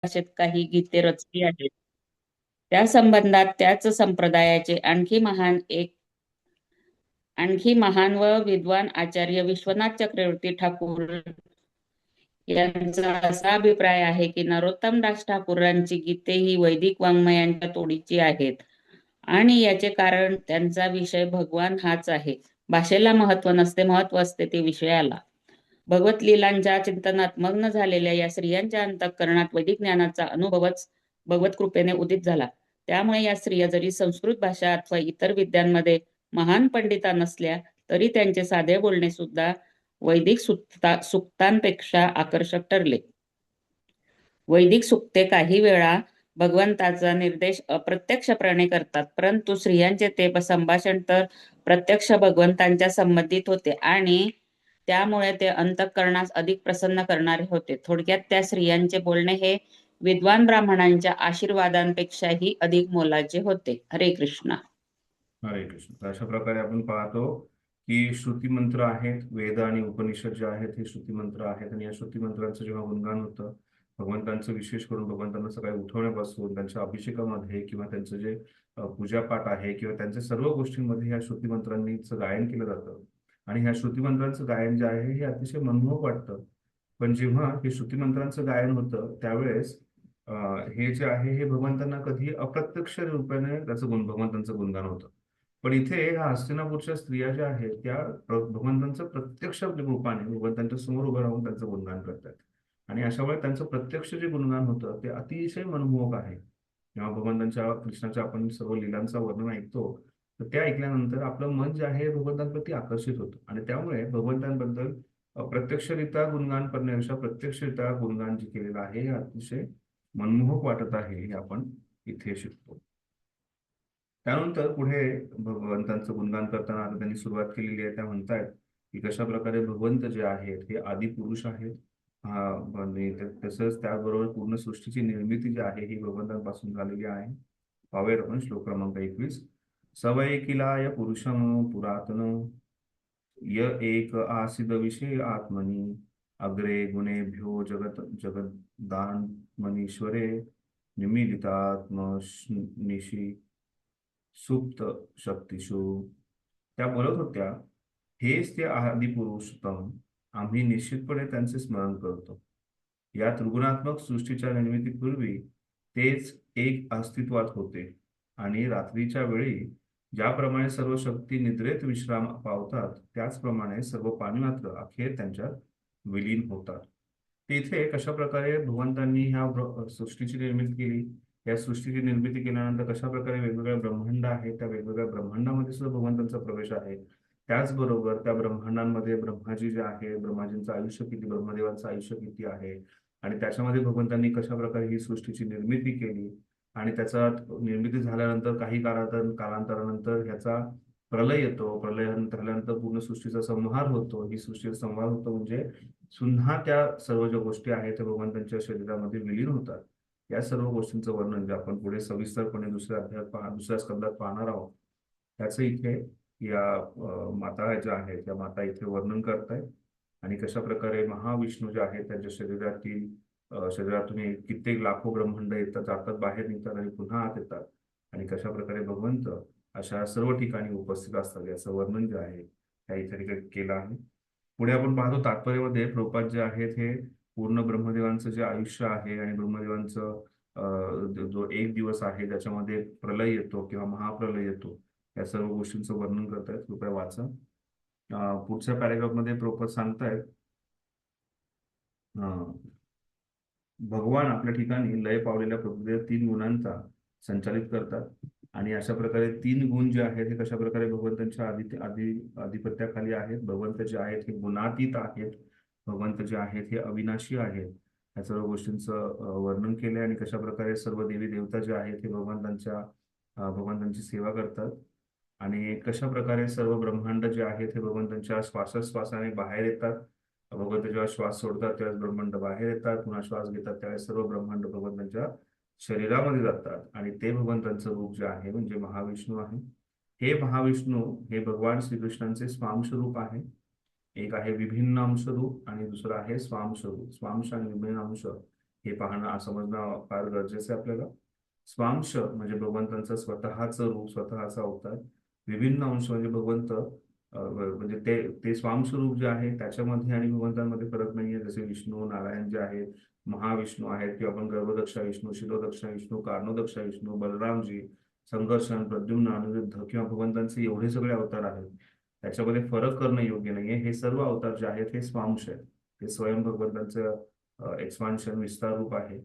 भाषेत काही गीते रचली आहेत. त्या संबंधात त्याच संप्रदायाचे आणखी महान व विद्वान आचार्य विश्वनाथ चक्रवर्ती ठाकूर यांचा असा अभिप्राय आहे की नरोत्तमदास ठाकूरांची गीते ही वैदिक वाङ्मयांच्या तोडीची आहेत आणि याचे कारण त्यांचा विषय भगवान हाच आहे. भाषेला महत्व नसते, महत्व असते ते विषयाला. भगवत लीलांच्या चिंतनात मग्न झालेल्या या स्त्रियांच्या अंतःकरणात वैदिक ज्ञानाचा अनुभवच भगवत कृपेने उदित झाला. त्यामुळे या स्त्रिया जरी संस्कृत भाषा अथवा इतर विद्यांमध्ये महान पंडिता नसल्या तरी त्यांचे साधे बोलणे सुद्धा वैदिक सुक्तांपेक्षा आकर्षक ठरले. वैदिक सुक्ते काही वेळा भगवंताचा निर्देश अप्रत्यक्षपणे करतात, परंतु स्त्रियांचे ते संभाषण तर प्रत्यक्ष भगवंतांच्या संबंधित होते आणि त्यामुळे ते अंतःकरणास अधिक प्रसन्न करणारे होते. थोडक्यात त्या स्त्रियांचे बोलणे हे विद्वान ब्राह्मणांच्या आशीर्वादांपेक्षाही अधिक मोलाचे होते. हरे कृष्ण. हरे कृष्ण. तर अशा प्रकारे आपण पाहतो की श्रुती मंत्र आहेत, वेद आणि उपनिषद जे आहेत हे श्रुती मंत्र आहेत, आणि या श्रुती मंत्रांचं जेव्हा गुणगान होतं भगवंतांचं, विशेष करून भगवंतांना सकाळी उठवण्यापासून त्यांच्या अभिषेकामध्ये किंवा त्यांचं जे पूजापाठ आहे किंवा त्यांच्या सर्व गोष्टींमध्ये ह्या श्रुती मंत्रांनीच गायन केलं जातं. आणि ह्या श्रुती मंत्रांचं गायन जे आहे हे अतिशय मनमोहक वाटतं. पण जेव्हा हे श्रुती मंत्रांचं गायन होतं त्यावेळेस हे जे आहे हे भगवंतांना कधी अप्रत्यक्ष रूपाने त्याचं भगवंतांचं गुणगान होतं. पण इथे ह्या हस्तिनापूरच्या स्त्रिया ज्या आहेत त्या भगवंतांचं प्रत्यक्ष रूपाने भगवंतांच्या समोर उभं राहून त्यांचं गुणगान करतात. आणि अशा वेळेस त्यांचं प्रत्यक्ष जे गुणगान होतं ते अतिशय मनमोहक आहे. जेव्हा भगवंतांच्या कृष्णाच्या आपण सर्व लीलांचं वर्णन ऐकतो तर ते ऐकल्यानंतर आपलं मन जे आहे भगवंतांप्रती आकर्षित होतं, आणि त्यामुळे भगवंतांबद्दल प्रत्यक्षरित्या गुणगान करण्यापेक्षा प्रत्यक्षरित्या गुणगान जे केलेलं आहे हे अतिशय मनमोहक वाटत आहे हे आपण इथे शिकतो. त्यानंतर पुढे भगवंतांचं गुणगान करताना आता त्यांनी सुरुवात केलेली आहे. त्या म्हणतायत की कशा प्रकारे भगवंत जे आहेत हे आदी पुरुष आहेत. आणि तसंच त्याचबरोबर पूर्ण सृष्टीची निर्मिती जी आहे ही भगवंतांपासून झालेली आहे. पाहूयात आपण श्लोक क्रमांक 21. सवैकिलाय पुरुषं पुरातन य एक आसीद विषय आत्मनि अग्रे गुणेभ्यो जगदान्मनीश्वरे निमिलितात्मनिशी सुप्त शक्तिषु. त्या बोलत होत्या, हेच ते आदिपुरुषोत्तम, आम्ही निश्चितपणे त्यांचे स्मरण करतो. या त्रिगुणात्मक सृष्टीच्या निर्मितीपूर्वी तेच एक अस्तित्वात होते, आणि रात्रीच्या वेळी ज्याप्रमाणे सर्व शक्ती निद्रेत विश्राम पावतात त्याचप्रमाणे सर्व पाणीमात्र अखेर त्यांच्यात विलीन होतात. तिथे कशा प्रकारे भगवंतांनी ह्या सृष्टीची निर्मिती केली, या सृष्टीची निर्मिती केल्यानंतर कशा प्रकारे वेगवेगळ्या ब्रह्मांड आहेत, त्या वेगवेगळ्या ब्रह्मांडामध्ये सुद्धा भगवंतांचा प्रवेश आहे. त्याचबरोबर त्या ब्रह्मांडांमध्ये ब्रह्माजी जे आहे, ब्रह्माजींचं आयुष्य किती, ब्रह्मदेवांचं आयुष्य किती आहे, आणि त्याच्यामध्ये भगवंतांनी कशा प्रकारे ही सृष्टीची निर्मिती केली, आणि त्याचा निर्मिती झाल्यानंतर काही कालांतरानंतर ह्याचा प्रलय येतो. प्रलय झाल्यानंतर पूर्ण सृष्टीचा संहार होतो. ही सृष्टीचा संहार होतो म्हणजे पुन्हा त्या सर्व ज्या गोष्टी आहेत त्या भगवंतांच्या शरीरामध्ये विलीन होतात. या सर्व गोष्टींचं वर्णन जे आपण पुढे सविस्तरपणे दुसऱ्या स्कंदात पाहणार आहोत त्याचं इथे या माता ज्या आहेत त्या माता इथे वर्णन करतायत. आणि कशा प्रकारे महाविष्णू जे आहेत त्यांच्या शरीरातून कित्येक लाखो ब्रह्मांड येतात, जातात, बाहेर निघतात आणि पुन्हा आत येतात, आणि कशा प्रकारे भगवंत अशा सर्व ठिकाणी उपस्थित असतात याचं वर्णन जे आहे त्या इथे केलं आहे. पुढे आपण पाहतो तात्पर्यामध्ये प्रभुपाद जे आहेत हे पूर्ण ब्रह्मदेवांचं जे आयुष्य आहे आणि ब्रह्मदेवांचं जो एक दिवस आहे ज्याच्यामध्ये प्रलय येतो किंवा महाप्रलय येतो या सर्व गोष्टींचं वर्णन करतायत. कृपया वाचा. पुढच्या पॅरेग्राफमध्ये प्रभुपाद सांगतायत भगवान आपल्या ठिकाणी लय पावलेल्या प्रकृतीच्या 3 गुणांचा संचालित करतात, आणि अशा प्रकारे 3 गुण जे आहेत हे कशा प्रकारे भगवंतांच्या आधिपत्याखाली आहेत. भगवंत जे आहेत हे गुणातीत आहेत, भगवंत जे आहेत हे अविनाशी आहेत. या सर्व गोष्टींचं वर्णन केलंय, आणि कशा प्रकारे सर्व देवी देवता जे आहेत हे भगवंतांची सेवा करतात, आणि कशा प्रकारे सर्व ब्रह्मांड जे आहेत हे भगवंतांच्या श्वासोश्वासाने बाहेर येतात. भगवंत जेव्हा श्वास सोडतात त्यावेळेस ब्रह्मांड बाहेर येतात, पुन्हा श्वास घेतात त्यावेळेस सर्व ब्रह्मांड भगवंतांच्या शरीरामध्ये जातात, आणि ते भगवंतांचं रूप जे आहे म्हणजे महाविष्णू आहे. हे महाविष्णू हे भगवान श्रीकृष्णांचे स्वांश रूप आहे. एक आहे विभिन्न अंश रूप आणि दुसरं आहे स्वांश रूप. स्वांश आणि विभिन्न अंश हे पाहणं समजणं फार गरजेचं आहे आपल्याला. स्वांश म्हणजे भगवंतांचं स्वतःचं रूप, स्वतःचा अवतार. विभिन्न अंश म्हणजे भगवंत म्हणजे ते ते स्वांश रूप जे आहे त्याच्यामध्ये आणि भगवंतांमध्ये फरक नाहीये. जसे विष्णू नारायण जे आहेत, महाविष्णू आहेत, किंवा आपण गर्भदक्षा विष्णू, शिरोदक्षा विष्णू, कारणोदक्षा विष्णू, बलरामजी, संघर्षण, प्रद्युम्न, अनिरुद्ध किंवा भगवंतांचे एवढे सगळे अवतार आहेत, त्याच्यामध्ये फरक करणं योग्य नाहीये. हे सर्व अवतार जे आहेत हे स्वांश आहेत. हे स्वयं भगवंतांचं एक्सपान्शन, विस्तार रूप आहे.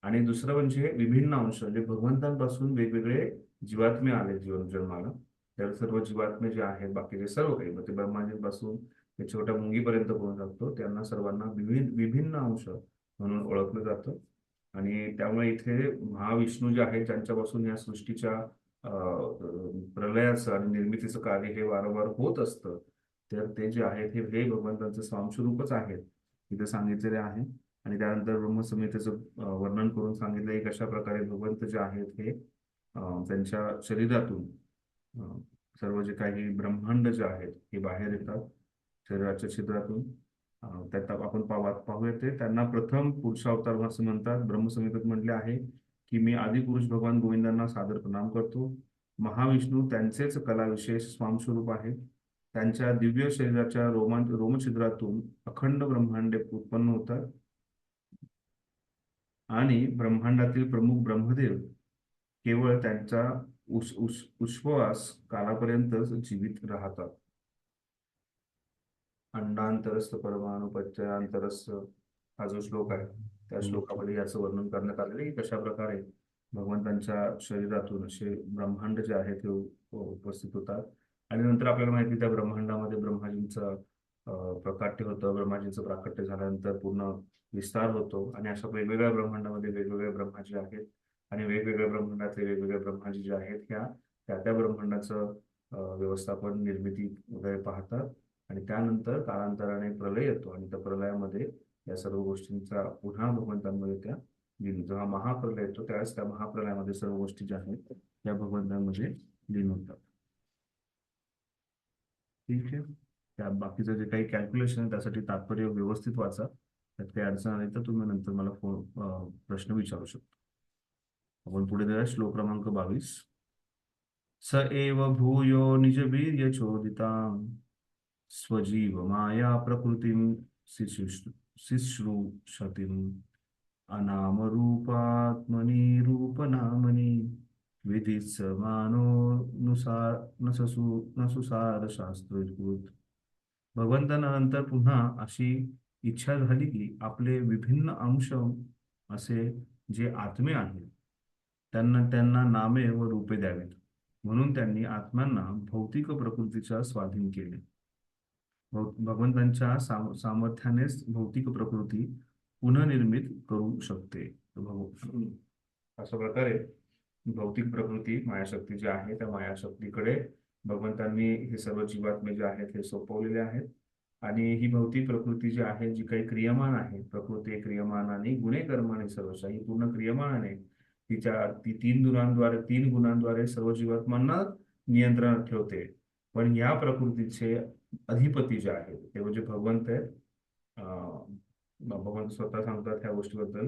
आणि दुसरं म्हणजे विभिन्न अंश, म्हणजे भगवंतांपासून वेगवेगळे जीवात्मे आले जीवन जन्माला. तर सर्व जीवात्मे जे आहेत बाकीचे सर्व काही, मग ते ब्रह्माजीपासून ते छोट्या मुंगीपर्यंत करून जातो, त्यांना सर्वांना विभिन्न विभिन्न अंश म्हणून ओळखलं जातं. आणि त्यामुळे इथे महाविष्णू जे आहेत ज्यांच्यापासून या सृष्टीच्या प्रलयाचं आणि निर्मितीचं कार्य हे वारंवार होत असतं, तर ते जे आहेत हे भगवंतांचं स्वांशरूपच आहेत इथे सांगितलेले आहे. आणि त्यानंतर ब्रह्मसंहितेचं वर्णन करून सांगितलं की कशा प्रकारे भगवंत जे आहेत हे त्यांच्या शरीरातून सर्व जे काही ब्रह्मांड जे आहेत हे बाहेर येतात शरीराच्या छिद्रातून. त्यात आपण पाहूया ते त्यांना प्रथम पुरुष अवतार असं म्हणतात. ब्रह्मसंहितेत म्हटले आहे की मी आदिपुरुष भगवान गोविंदांना सादर प्रणाम करतो. महाविष्णू त्यांचेच कलाविशेष स्वामस्वरूप आहेत. त्यांच्या दिव्य शरीराच्या रोमछिद्रातून अखंड ब्रह्मांडे उत्पन्न होतात आणि ब्रह्मांडातील प्रमुख ब्रह्मदेव केवळ त्यांचा उश्वास कालापर्यंतच जीवित राहतात. अंडांतरस्थ परमाणु प्रत्ययांतरस्थ हा जो श्लोक आहे त्या श्लोकामध्ये याचं वर्णन करण्यात आलेलं आहे की कशा प्रकारे भगवंतांच्या शरीरातून असे ब्रह्मांड जे आहे ते उपस्थित होतात. आणि नंतर आपल्याला माहिती त्या ब्रह्मांडामध्ये ब्रह्माजींचं प्राकट्य होतं. ब्रह्माजींचं प्राकट्य झाल्यानंतर पूर्ण विस्तार होतो आणि अशा वेगवेगळ्या ब्रह्मांडामध्ये वेगवेगळे ब्रह्माजी आहेत आणि वेगवेगळ्या ब्रह्मांडातले वेगवेगळे ब्रह्माजी जे आहेत ह्या त्या त्या ब्रह्मांडाचं व्यवस्थापन, निर्मिती वगैरे पाहतात. आणि त्यानंतर कालांतराने प्रलय येतो आणि त्या प्रलयामध्ये या सर्व गोष्टींचा पुन्हा भगवंतांमध्ये त्या लीन, जेव्हा महाप्रलय येतो त्यावेळेस त्या महाप्रलयामध्ये सर्व गोष्टी ज्या आहेत त्या भगवंतांमध्ये लीन होतात. ठीक आहे. त्या बाकीचं जे काही कॅल्क्युलेशन आहे त्यासाठी तात्पर्य व्यवस्थित वाचा. त्यात काही अडचण आली तर तुम्ही नंतर मला प्रश्न विचारू शकता. आपण पुढे जाऊया. श्लोक क्रमांक 22. स एव भूयो निजवीर्य चोदितां स्वजीव माया प्रकृतीं शुश्रूषतीम् अनामरूपात्मनि रूपनामनि विधित्समानो नुसार न सुसार शास्त्रकृत. भगवंतानंतर पुन्हा अशी इच्छा झाली की आपले विभिन्न अंश असे जे आत्मे आहेत त्यांना त्यांना नामे व रूपे द्यावीत. म्हणून त्यांनी आत्म्यांना भौतिक प्रकृतीच्या स्वाधीन केले. भगवंतांच्या सामर्थ्यानेच भौतिक प्रकृती पुनर्निर्मित करू शकते. अशा प्रकारे भौतिक प्रकृती मायाशक्ती जी आहे त्या मायाशक्तीकडे भगवंतांनी हे सर्व जीवात्मे जे आहेत हे सोपवलेले आहेत. आणि ही भौतिक प्रकृती जी आहे जी काही क्रियमान आहे, प्रकृती क्रियमानाने गुणे कर्माने सर्वशा ही पूर्ण क्रियमान आहे. ती तीन गुणांद्वारे सर्व जीवात्मांना नियंत्रणात ठेवते. पण या प्रकृतीचे अधिपती जे आहेत ते म्हणजे भगवंत आहेत. भगवंत स्वतः सांगतात ह्या गोष्टीबद्दल.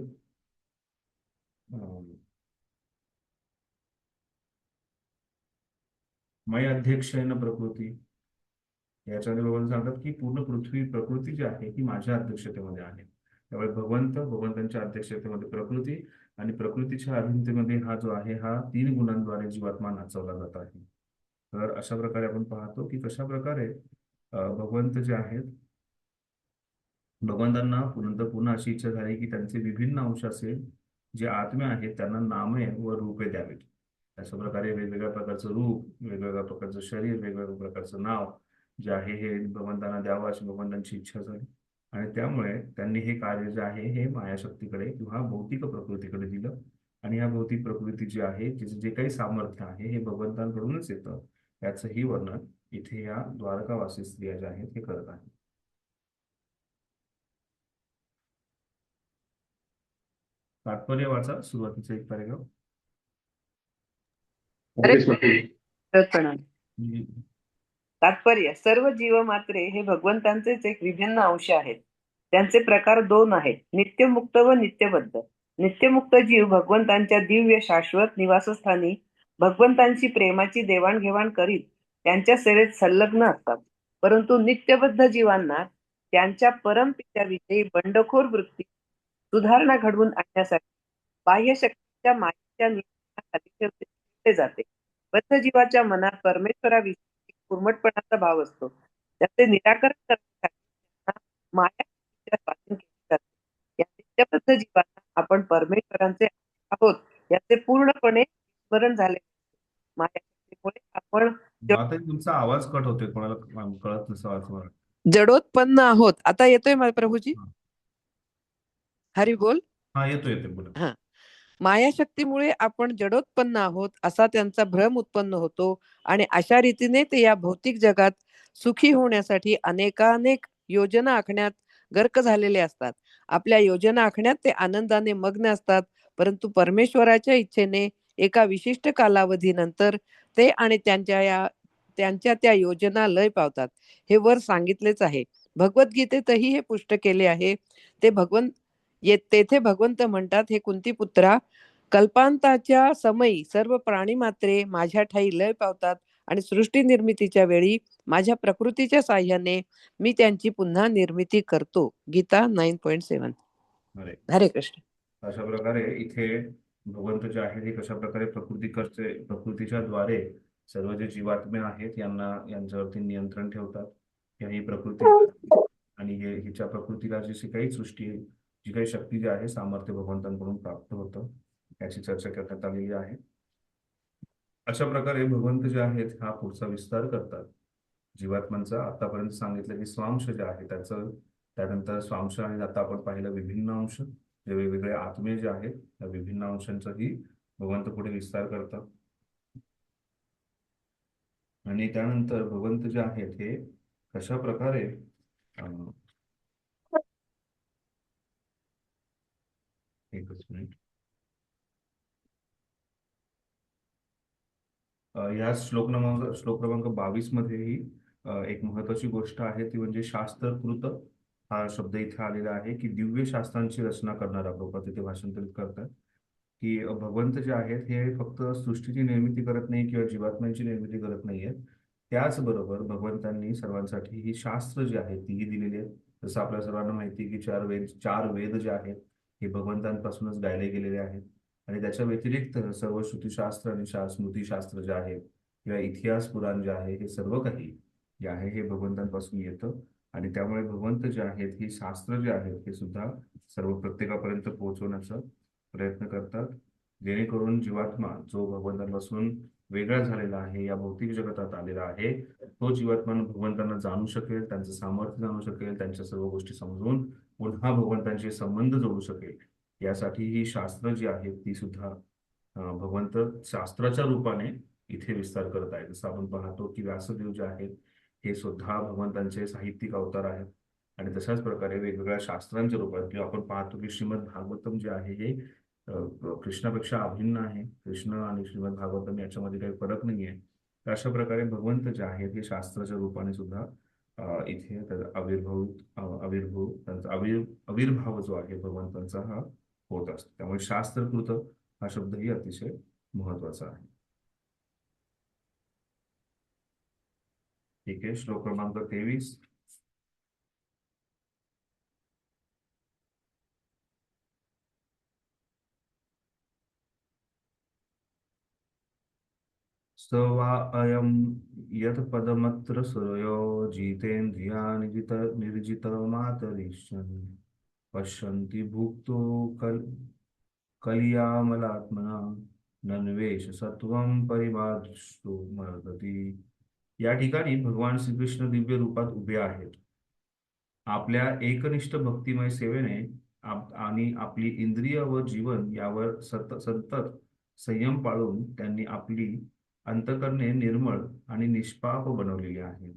मय अध्यक्षेन प्रकृती, याच्यामध्ये भगवंत सांगतात की पूर्ण पृथ्वी प्रकृती जी आहे ही माझ्या अध्यक्षतेमध्ये आहे. त्यामुळे भगवंतांच्या अध्यक्षतेमध्ये प्रकृती आणि प्रकृतीच्या अधीनतेमध्ये हा जो आहे हा तीन गुणांद्वारे जीवात्मा नाचवला जात आहे. तर अशा प्रकारे आपण पाहतो की कशा प्रकारे भगवंत जे आहेत भगवंतांना नंतर पुन्हा अशी इच्छा झाली की त्यांचे विभिन्न अंश असेल जे आत्मे आहेत त्यांना नामे व रूपे द्यावीत. अशा प्रकारे वेगवेगळ्या प्रकारचं रूप, वेगवेगळ्या प्रकारचं शरीर, वेगवेगळ्या प्रकारचं नाव जे आहे हे भगवंतांना द्यावं अशी भगवंतांची इच्छा झाली. आणि त्यामुळे त्यांनी हे कार्य जे आहे हे मायाशक्तीकडे किंवा भौतिक प्रकृतीकडे दिलं. आणि ह्या भौतिक प्रकृती जी आहे तिचं जे काही सामर्थ्य आहे हे भगवंतांकडूनच येतं. याचंही वर्णन इथे या द्वारकावासी स्त्रिया ज्या आहेत हे करत आहेत. तात्पर्य वाचा सुरुवातीचा एक पॅरेग्राफ. तात्पर्य: सर्व जीवमात्रे हे भगवंतांचेच एक विभिन्न अंश आहेत. त्यांचे प्रकार दोन आहेत, नित्यमुक्त व नित्यबद्ध. नित्यमुक्त जीव भगवंतांच्या दिव्य शाश्वत निवासस्थानी भगवंतांची प्रेमाची देवाणघेवाण करीत त्यांच्या सेवेत संलग्न असतात. परंतु नित्यबद्ध जीवांना त्यांच्या परमपित्याविषयी बंडखोर वृत्ती सुधारणा घडवून आणण्यासाठी बाह्य शक्तीच्या मायेच्या नियंत्रणाखाली ठेवले जाते. बद्ध जीवाच्या मनात परमेश्वराविषयी कुर्मटपणाचा भाव असतो. त्याचे निराकरण करण्यासाठी त्यांना माया शक्तीच्या स्वाधीन केले जाते. या नित्यबद्ध जीवांना आपण परमेश्वरांचे आहोत याचे पूर्णपणे स्मरण झाले. माया शक्तीमुळे आपण आता तुमचा आवाज कट होतोय, कोणाला कळत नसावं असं मला. जडोत्पन्न आहोत. आता येतोय प्रभूजी? हा. हरी बोल. हा, येतोय बोला. हा. मायाशक्तीमुळे आपण जडोत्पन्न आहोत असा त्यांचा भ्रम उत्पन्न होतो आणि अशा रीतीने ते या भौतिक जगात सुखी होण्यासाठी अनेकानेक योजना आखण्यात गर्क झालेले असतात. आपल्या योजना आखण्यात ते आनंदाने मग्न असतात, परंतु परमेश्वराच्या इच्छेने एका विशिष्ट कालावधीनंतर ते आणि त्यांच्या त्या योजना लय पावतात. हे वर सांगितलेच आहे. भगवद्गीतेतही हे पुष्ट केले आहे. तेथे भगवंत म्हणतात, हे कुंती पुत्रा, कल्पांताच्या समयी सर्व प्राणी मात्रे माझ्या ठाई लय पावतात आणि सृष्टी निर्मितीच्या वेळी माझ्या प्रकृतीच्या साह्याने मी त्यांची पुन्हा निर्मिती करतो. गीता 9.7. हरे कृष्ण. अशा प्रकारे इथे भगवंत जे आहेत हे कशा प्रकारे प्रकृतीच्या द्वारे सर्व जे जीवात्मे आहेत यांच्यावरती नियंत्रण ठेवतात. ही प्रकृती आणि हिच्या प्रकृतीला जी काही सृष्टी, जी काही शक्ती जी आहे, सामर्थ्य भगवंतांकडून प्राप्त होतं, याची चर्चा करण्यात आलेली आहे. अशा प्रकारे भगवंत जे आहेत हा पुढचा विस्तार करतात. जीवात्मांचा आतापर्यंत सांगितलं की स्वांश जे आहे त्याचं, त्यानंतर स्वांश आणि आता आपण पाहिलं विभिन्न अंश, जे वेगवेगळे आत्मे जे आहेत त्या विभिन्न अंशांचाही भगवंत पुढे विस्तार करतात. आणि त्यानंतर भगवंत जे आहेत हे कशा प्रकारे एकच मिनिट, या श्लोक क्रमांक 22 मध्येही एक महत्वाची गोष्ट आहे, ती म्हणजे शास्त्रकृत हा शब्द इथे आलेला आहे की दिव्य शास्त्रांची रचना करणारा प्रभुपाद तिथे भाषांतरित करतात की भगवंत जे आहेत हे फक्त सृष्टीची निर्मिती करत नाही किंवा जीवात्म्यांची निर्मिती करत नाहीये, त्याचबरोबर भगवंतांनी सर्वांसाठी ही शास्त्र जी आहेत तीही दिलेली आहेत. जसं आपल्या सर्वांना माहिती आहे की चार वेद जे आहेत हे भगवंतांपासूनच गायले गेलेले आहेत. आणि त्याच्या व्यतिरिक्त सर्व श्रुतीशास्त्र आणि स्मृतीशास्त्र जे आहे किंवा इतिहास पुराण जे आहे हे सर्व काही जे आहे हे भगवंतांपासून येतं. आणि त्यामुळे भगवंत जे आहेत ही शास्त्र जे आहेत हे सुद्धा सर्व प्रत्येकापर्यंत पोहोचवण्याचा प्रयत्न करतात, जेणेकरून जीवात्मा जो भगवंतांपासून वेगळा झालेला आहे, या भौतिक जगतात आलेला आहे, तो जीवात्मा भगवंतांना जाणू शकेल, त्यांचं सामर्थ्य जाणू शकेल, त्यांच्या सर्व गोष्टी समजून पुन्हा भगवंतांचे संबंध जोडू शकेल. यासाठी ही शास्त्र जी आहेत ती सुद्धा भगवंत शास्त्राच्या रूपाने इथे विस्तार करत आहे. जसं आपण पाहतो की व्यासदेव जे आहेत हे सुद्धा भगवंतांचे साहित्यिक अवतार आहेत. आणि तशाच प्रकारे वेगवेगळ्या शास्त्रांच्या रूपात किंवा आपण पाहतो की श्रीमद भागवतम जे आहे हे कृष्णापेक्षा अभिन्न आहे. कृष्ण आणि श्रीमद भागवतम याच्यामध्ये काही फरक नाहीये. तर अशा प्रकारे भगवंत जे आहेत हे शास्त्राच्या रूपाने सुद्धा इथे त्यांचा आविर्भाव जो आहे भगवंतांचा हा होत असतो. त्यामुळे शास्त्रकृत हा शब्दही अतिशय महत्वाचा आहे. ठीक आहे, श्लोक क्रमांक 23. स वा अयं यत् पदमत्र सूर्यो जितेन्द्रिया निर्जितमातरिष्यन् पश्यन्ति भुक्तो कलियामलात्मना नन्वेष सत्वं परिभाषितो मर्दति. या ठिकाणी भगवान श्रीकृष्ण दिव्य रूपात उभे आहेत. आपल्या एकनिष्ठ भक्तिमय सेवेने आणि आपली इंद्रिय व जीवन यावर सतत संयम पाळून त्यांनी आपली अंतकरणे निर्मळ आणि निष्पाप बनवलेली आहेत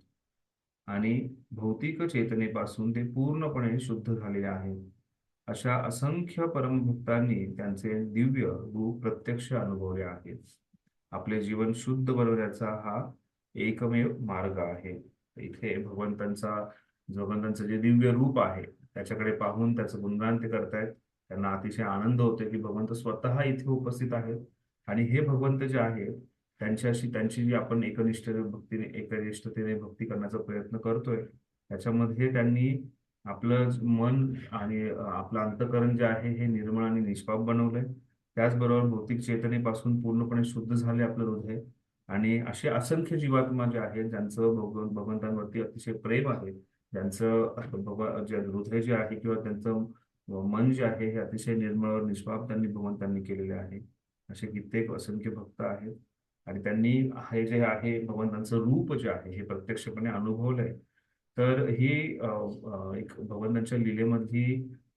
आणि भौतिक चेतनेपासून ते पूर्णपणे शुद्ध झालेले आहेत. अशा असंख्य परमभक्तांनी त्यांचे दिव्य रूप प्रत्यक्ष अनुभवले आहेत. आपले जीवन शुद्ध बनवण्याचा हा एकमेव मार्ग आहे. इथे भगवंतांचं जे दिव्य रूप आहे त्याच्याकडे पाहून त्याचं गुणगान ते करतायत. त्यांना अतिशय आनंद होतोय की भगवंत स्वतः इथे उपस्थित आहेत आणि हे भगवंत जे आहेत त्यांची जी आपण एकनिष्ठतेने भक्ती करण्याचा प्रयत्न करतोय त्याच्यामध्ये त्यांनी आपलं मन आणि आपलं अंतःकरण जे आहे हे निर्मळ आणि निष्पाप बनवलंय. त्याचबरोबर भौतिक चेतनेपासून पूर्णपणे शुद्ध झाले आपलं हृदय. आणि असे असंख्य जीवात्मा जे आहेत ज्यांचं भगवंतांवरती अतिशय प्रेम आहे, ज्यांचं जे हृदय जे आहे किंवा त्यांचं मन जे आहे हे अतिशय निर्मळ व निष्पाप त्यांनी भगवंतांनी केलेले आहे. असे कित्येक असंख्य भक्त आहेत आणि त्यांनी हे जे आहे भगवंतांचं रूप जे आहे हे प्रत्यक्षपणे अनुभवलंय. तर ही एक भगवंतांच्या लीलेमधली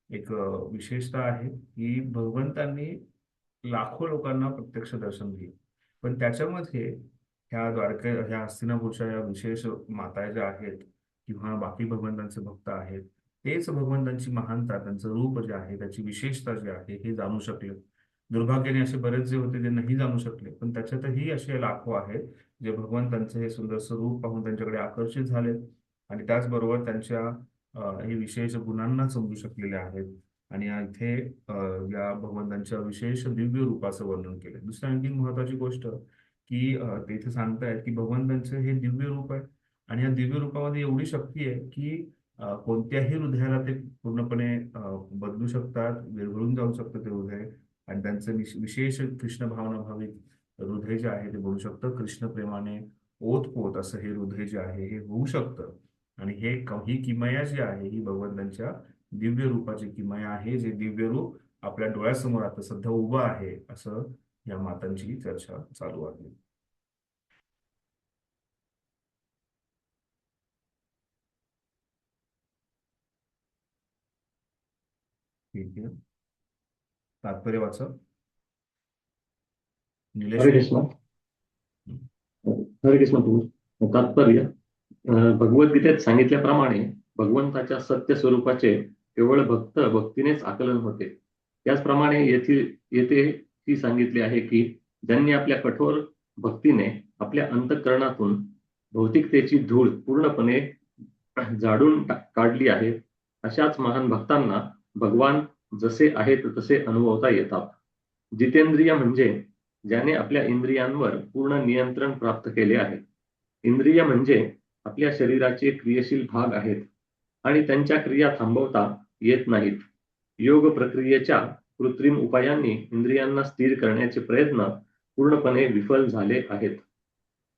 एक विशेषता आहे की भगवंतांनी लाखो लोकांना प्रत्यक्ष दर्शन दिले, पण त्याच्यामध्ये ह्या हस्तिनापूरच्या या विशेष माता ज्या आहेत किंवा बाकी भगवंतांचे भक्त आहेत तेच भगवंतांची महानता, त्यांचं रूप जे आहे, त्याची विशेषता जी आहे हे जाणू शकले. दुर्भाग्याने असे बरेच जे होते ते नाही जाणू शकले, पण त्याच्यातही असे लाखो आहेत जे भगवंतांचं हे सुंदरसं रूप पाहून त्यांच्याकडे आकर्षित झाले आणि त्याचबरोबर त्यांच्या हे विशेष गुणांना समजू शकलेले आहेत. आणि इथे या भगवंतांच्या विशेष दिव्य रूपाचं वर्णन केलं. दुसरी आणखी महत्वाची गोष्ट की ते इथे सांगतायत की भगवंतांचं हे दिव्य रूप आहे आणि या दिव्य रूपामध्ये एवढी शक्ती आहे की कोणत्याही हृदयाला ते पूर्णपणे बदलू शकतात, विरघळून जाऊ शकतं ते हृदय आणि त्यांचं विशेष कृष्ण भावना भावित हृदय जे आहे ते बनू शकतं. कृष्ण प्रेमाने ओतपोत असं हे हृदय जे आहे हे होऊ शकतं. आणि ही किमया जी आहे ही भगवंतांच्या दिव्य रूपाची किमया आहे, जे दिव्य रूप आपल्या डोळ्यासमोर आता सध्या उभं आहे असं या मातांची चर्चा चालू आहे. ठीक आहे, तात्पर्य वाचा निलेश. हरे कृष्ण. हरे कृष्ण प्रभू. तात्पर्य भगवद्गीतेत सांगितल्याप्रमाणे भगवंताच्या सत्य स्वरूपाचे केवळ भक्तीनेच आकलन होते. त्याचप्रमाणे येथे ही सांगितले आहे की ज्यांनी आपल्या कठोर भक्तीने आपल्या अंतःकरणातून भौतिकतेची धूळ पूर्णपणे झाडून काढली आहे, अशाच महान भक्तांना भगवान जसे आहेत तसे अनुभवता येतात. जितेंद्रिय म्हणजे ज्याने आपल्या इंद्रियांवर पूर्ण नियंत्रण प्राप्त केले आहे. इंद्रिय म्हणजे आपल्या शरीराचे क्रियाशील भाग आहेत आणि त्यांच्या क्रिया थांबवता येत नाहीत. योग प्रक्रियेच्या कृत्रिम उपायांनी इंद्रियांना स्थिर करण्याचे प्रयत्न पूर्णपणे विफल झाले आहेत.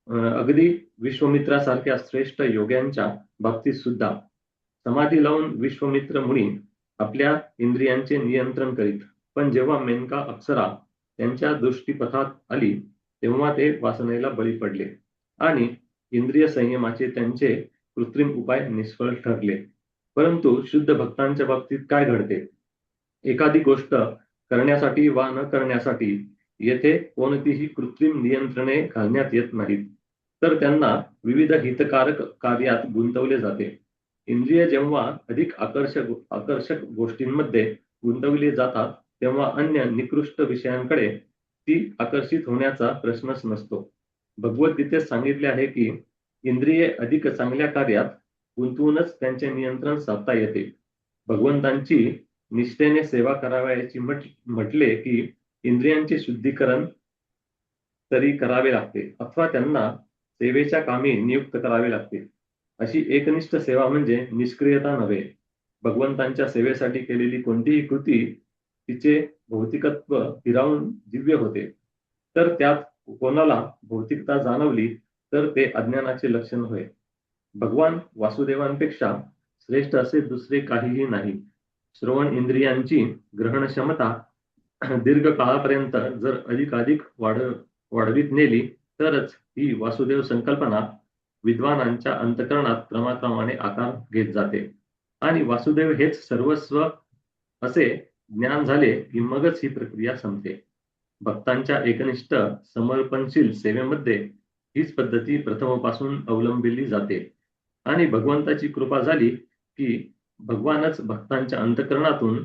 अगदी विश्वामित्रासारख्या श्रेष्ठ योग्यांच्या बाबतीत सुद्धा समाधी लावून विश्वामित्र मुनी आपल्या इंद्रियांचे नियंत्रण करीत, पण जेव्हा मेनका अप्सरा त्यांच्या दृष्टीपथात आली तेव्हा ते वासनेला बळी पडले आणि इंद्रिय संयमाचे त्यांचे कृत्रिम उपाय निष्फळ ठरले. परंतु शुद्ध भक्तांच्या बाबतीत काय घडते? एखादी गोष्ट करण्यासाठी वा न करण्यासाठी येथे कोणतीही कृत्रिम नियंत्रणे घालण्यात येत नाहीत, तर त्यांना विविध हितकारक कार्यात गुंतवले जाते. इंद्रिय जेव्हा अधिक आकर्षक गोष्टींमध्ये गुंतवली जातात तेव्हा अन्य निकृष्ट विषयांकडे ती आकर्षित होण्याचा प्रश्नच नसतो. भगवद्गीतेत सांगितले आहे की इंद्रिये अधिक चांगल्या कार्यात गुंतवूनच त्यांचे नियंत्रण साधता येते. भगवंतांची निष्ठेने सेवा करावयाची म्हटले की इंद्रियांचे शुद्धीकरण तरी करावे लागते अथवा त्यांना सेवेच्या कामी नियुक्त करावे लागते. अशी एकनिष्ठ सेवा म्हणजे निष्क्रियता नव्हे. भगवंतांच्या सेवेसाठी केलेली कोणतीही कृती तिचे भौतिकत्व हिरावून दिव्य होते. तर त्यात कोणाला भौतिकता जाणवली तर ते अज्ञानाचे लक्षण होय. भगवान वासुदेवांपेक्षा श्रेष्ठ असे दुसरे काहीही नाही. श्रवण इंद्रियांची ग्रहण क्षमता दीर्घ काळापर्यंत जर अधिकाधिक वाढवित नेली तरच ही वासुदेव संकल्पना विद्वानांच्या अंतःकरणात क्रमाक्रमाने आकार घेत जाते आणि वासुदेव हेच सर्वस्व असे ज्ञान झाले की मगच ही प्रक्रिया संपते. भक्तांच्या एकनिष्ठ समर्पणशील सेवेमध्ये हीच पद्धती प्रथमपासून अवलंबिली जाते आणि भगवंताची कृपा झाली की भगवानच भक्तांच्या अंतःकरणातून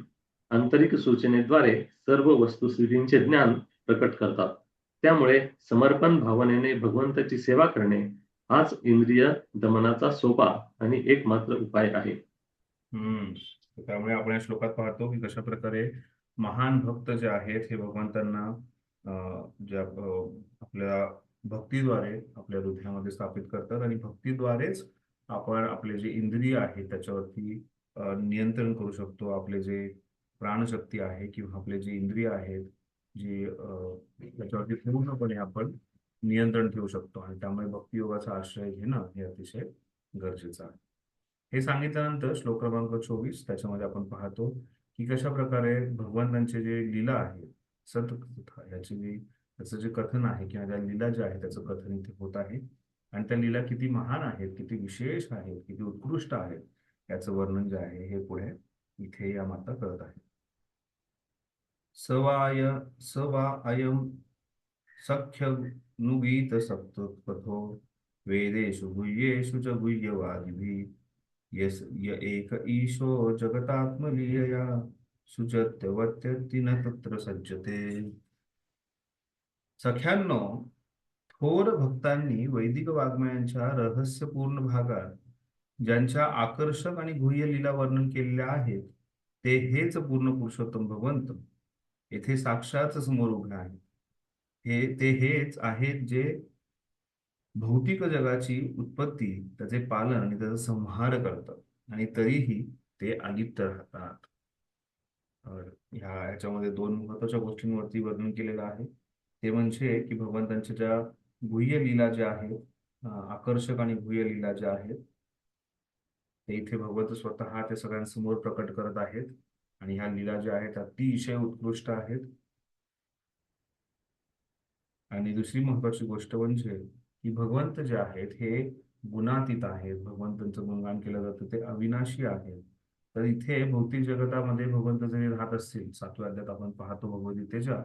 आंतरिक सूचनेद्वारे सर्व वस्तुस्थितींचे ज्ञान प्रकट करतात. त्यामुळे समर्पण भावनेने भगवंताची सेवा करणे हाच इंद्रिय दमनाचा सोपा आणि एकमात्र उपाय आहे. त्यामुळे आपण या श्लोकात पाहतो की कशा प्रकारे महान भक्त जे आहेत हे भगवंतांना आपल्या भक्तीद्वारे आपल्या हृदयामध्ये स्थापित करतात आणि भक्तीद्वारेच आपण आपले जे इंद्रिय आहेत त्याच्यावरती नियंत्रण करू शकतो. आपले जे प्राणशक्ती आहे किंवा आपले जे इंद्रिय आहेत जी त्याच्यावरती पूर्णपणे आपण नियंत्रण ठेवू शकतो आणि त्यामुळे भक्तियोगाचा आश्रय घेणं हे अतिशय गरजेचं आहे. हे सांगितल्यानंतर श्लोक क्रमांक 24 त्याच्यामध्ये आपण पाहतो की कशा प्रकारे भगवंतांचे जे लीला आहे सतकथा त्याचं जे कथन आहे किंवा त्या लीला ज्या आहे त्याचं कथन इथे होत आहे आणि त्या लीला किती महान आहेत, किती विशेष आहेत, किती उत्कृष्ट आहेत याचं वर्णन जे आहे हे पुढे इथे या माता करत आहे. सवा अयम सख्यनुगीत सप्तपथो वेदेषु गुह्येषु च गुह्यवादिभिः य एक ईशो जगतात्मलीयया सुचत्यवत्यति न तत्र सज्जते. सख्यांनो, थोर भक्तांनी वैदिक वाङ्मयांच्या रहस्यपूर्ण भागात ज्यांच्या आकर्षक आणि गुह्य लीला वर्णन केलेल्या आहेत ते हेच पूर्ण पुरुषोत्तम भगवंत येथे साक्षात समोर उभे आहेत. ते हेच आहेत जे भौतिक जगाची उत्पत्ती, त्याचे पालन आणि त्याचा संहार करतात आणि तरीही ते अलिप्त राहतात. ह्याच्यामध्ये दोन महत्वाच्या गोष्टींवरती वर्णन केलेलं आहे. ते म्हणजे की भगवंतांच्या ज्या गुह्य लीला ज्या आहेत, आकर्षक आणि गुह्य लीला ज्या आहेत ते इथे भगवंत स्वतः ते सगळ्यांसमोर प्रकट करत आहेत आणि ह्या लीला ज्या आहेत अतिशय उत्कृष्ट आहेत. आणि दुसरी महत्वाची गोष्ट म्हणजे की भगवंत जे आहेत हे गुणातीत आहेत. भगवंतांचं गुणगान केलं जातं ते अविनाशी आहेत. तर इथे भौतिक जगतामध्ये भगवंत जरी राहत असतील, 7व्या अध्यायात आपण पाहतो भगवद्गीतेच्या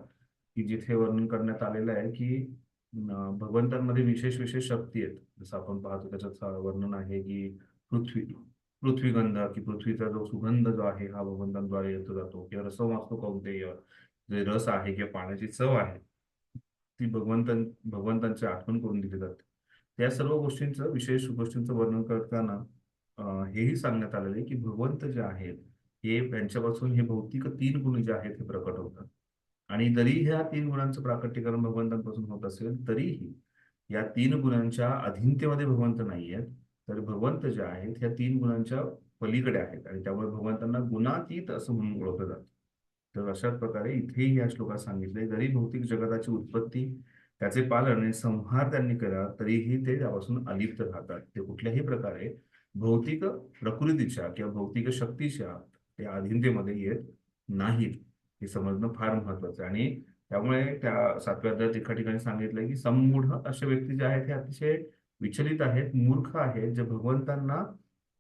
की जिथे वर्णन करण्यात आलेलं आहे की भगवंतांमध्ये विशेष विशेष शक्ती आहेत. जसं आपण पाहतो त्याच्यात वर्णन आहे की पृथ्वीगंध की पृथ्वीचा जो सुगंध जो आहे हा भगवंतांद्वारे येतो जातो किंवा रसोमास्तु कौंतेय, जे रस आहे किंवा पाण्याची चव आहे ती भगवंतांची आठवण करून दिली जाते. त्या सर्व गोष्टींचं विशेष गोष्टींचं वर्णन करताना हेही सांगण्यात आलेलं आहे की भगवंत जे आहेत हे त्यांच्यापासून हे भौतिक 3 गुण जे आहेत हे प्रकट होतात आणि जरी ह्या 3 गुणांचं प्राकट्यकरण भगवंतांपासून होत असेल तरीही या 3 गुणांच्या अधीनतेमध्ये भगवंत नाही आहेत. तर भगवंत जे आहेत ह्या 3 गुणांच्या पलीकडे आहेत आणि त्यामुळे भगवंतांना गुणातीत असं म्हणून ओळखलं जातं. तर अशाच प्रकारे इथेही या श्लोकात सांगितले जरी भौतिक जगताची उत्पत्ती, त्याचे पालन आणि संहार त्यांनी केला तरीही ते त्यापासून अलिप्त राहतात. ते कुठल्याही प्रकारे भौतिक प्रकृतीच्या किंवा भौतिक शक्तीच्या त्या अधीनतेमध्ये येत नाहीत. हे समजणं फार महत्वाचं आहे आणि त्यामुळे त्या 7व्या अध्यायात एका ठिकाणी सांगितलंय की संमूढ असे व्यक्ती जे आहेत हे अतिशय विचलित आहेत, मूर्ख आहेत, जे भगवंतांना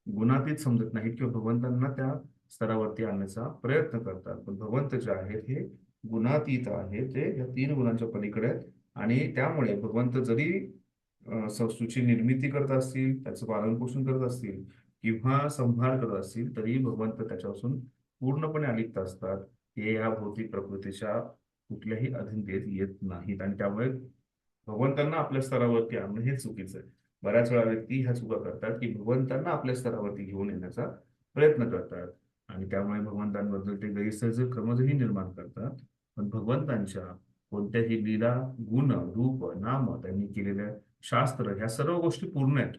गुणातीत समजत नाहीत किंवा भगवंतांना त्या स्तरावरती आणण्याचा प्रयत्न करतात. पण भगवंत जे आहेत हे गुणातीत आहेत, ते या 3 गुणांच्या पलीकडे आहेत आणि त्यामुळे भगवंत जरी सृष्टीची निर्मिती करत असतील, त्याचं पालन पोषण करत असतील किंवा संहार करत असतील तरी भगवंत त्याच्यापासून पूर्णपणे अलिप्त असतात. हे या भौतिक प्रकृतीच्या कुठल्याही अधीनतेत येत नाहीत आणि त्यामुळे भगवंतांना आपल्या स्तरावरती आणणं हे चुकीचं आहे. बऱ्याच वेळा व्यक्ती ह्या चुका करतात की भगवंतांना आपल्या स्तरावरती घेऊन येण्याचा प्रयत्न करतात आणि त्यामुळे भगवंतांबद्दल ते गैरसमज क्रमजही निर्माण करतात. पण भगवंतांच्या कोणत्याही लीला, गुण, रूप, नाम, त्यांनी केलेल्या शास्त्र ह्या सर्व गोष्टी पूर्ण आहेत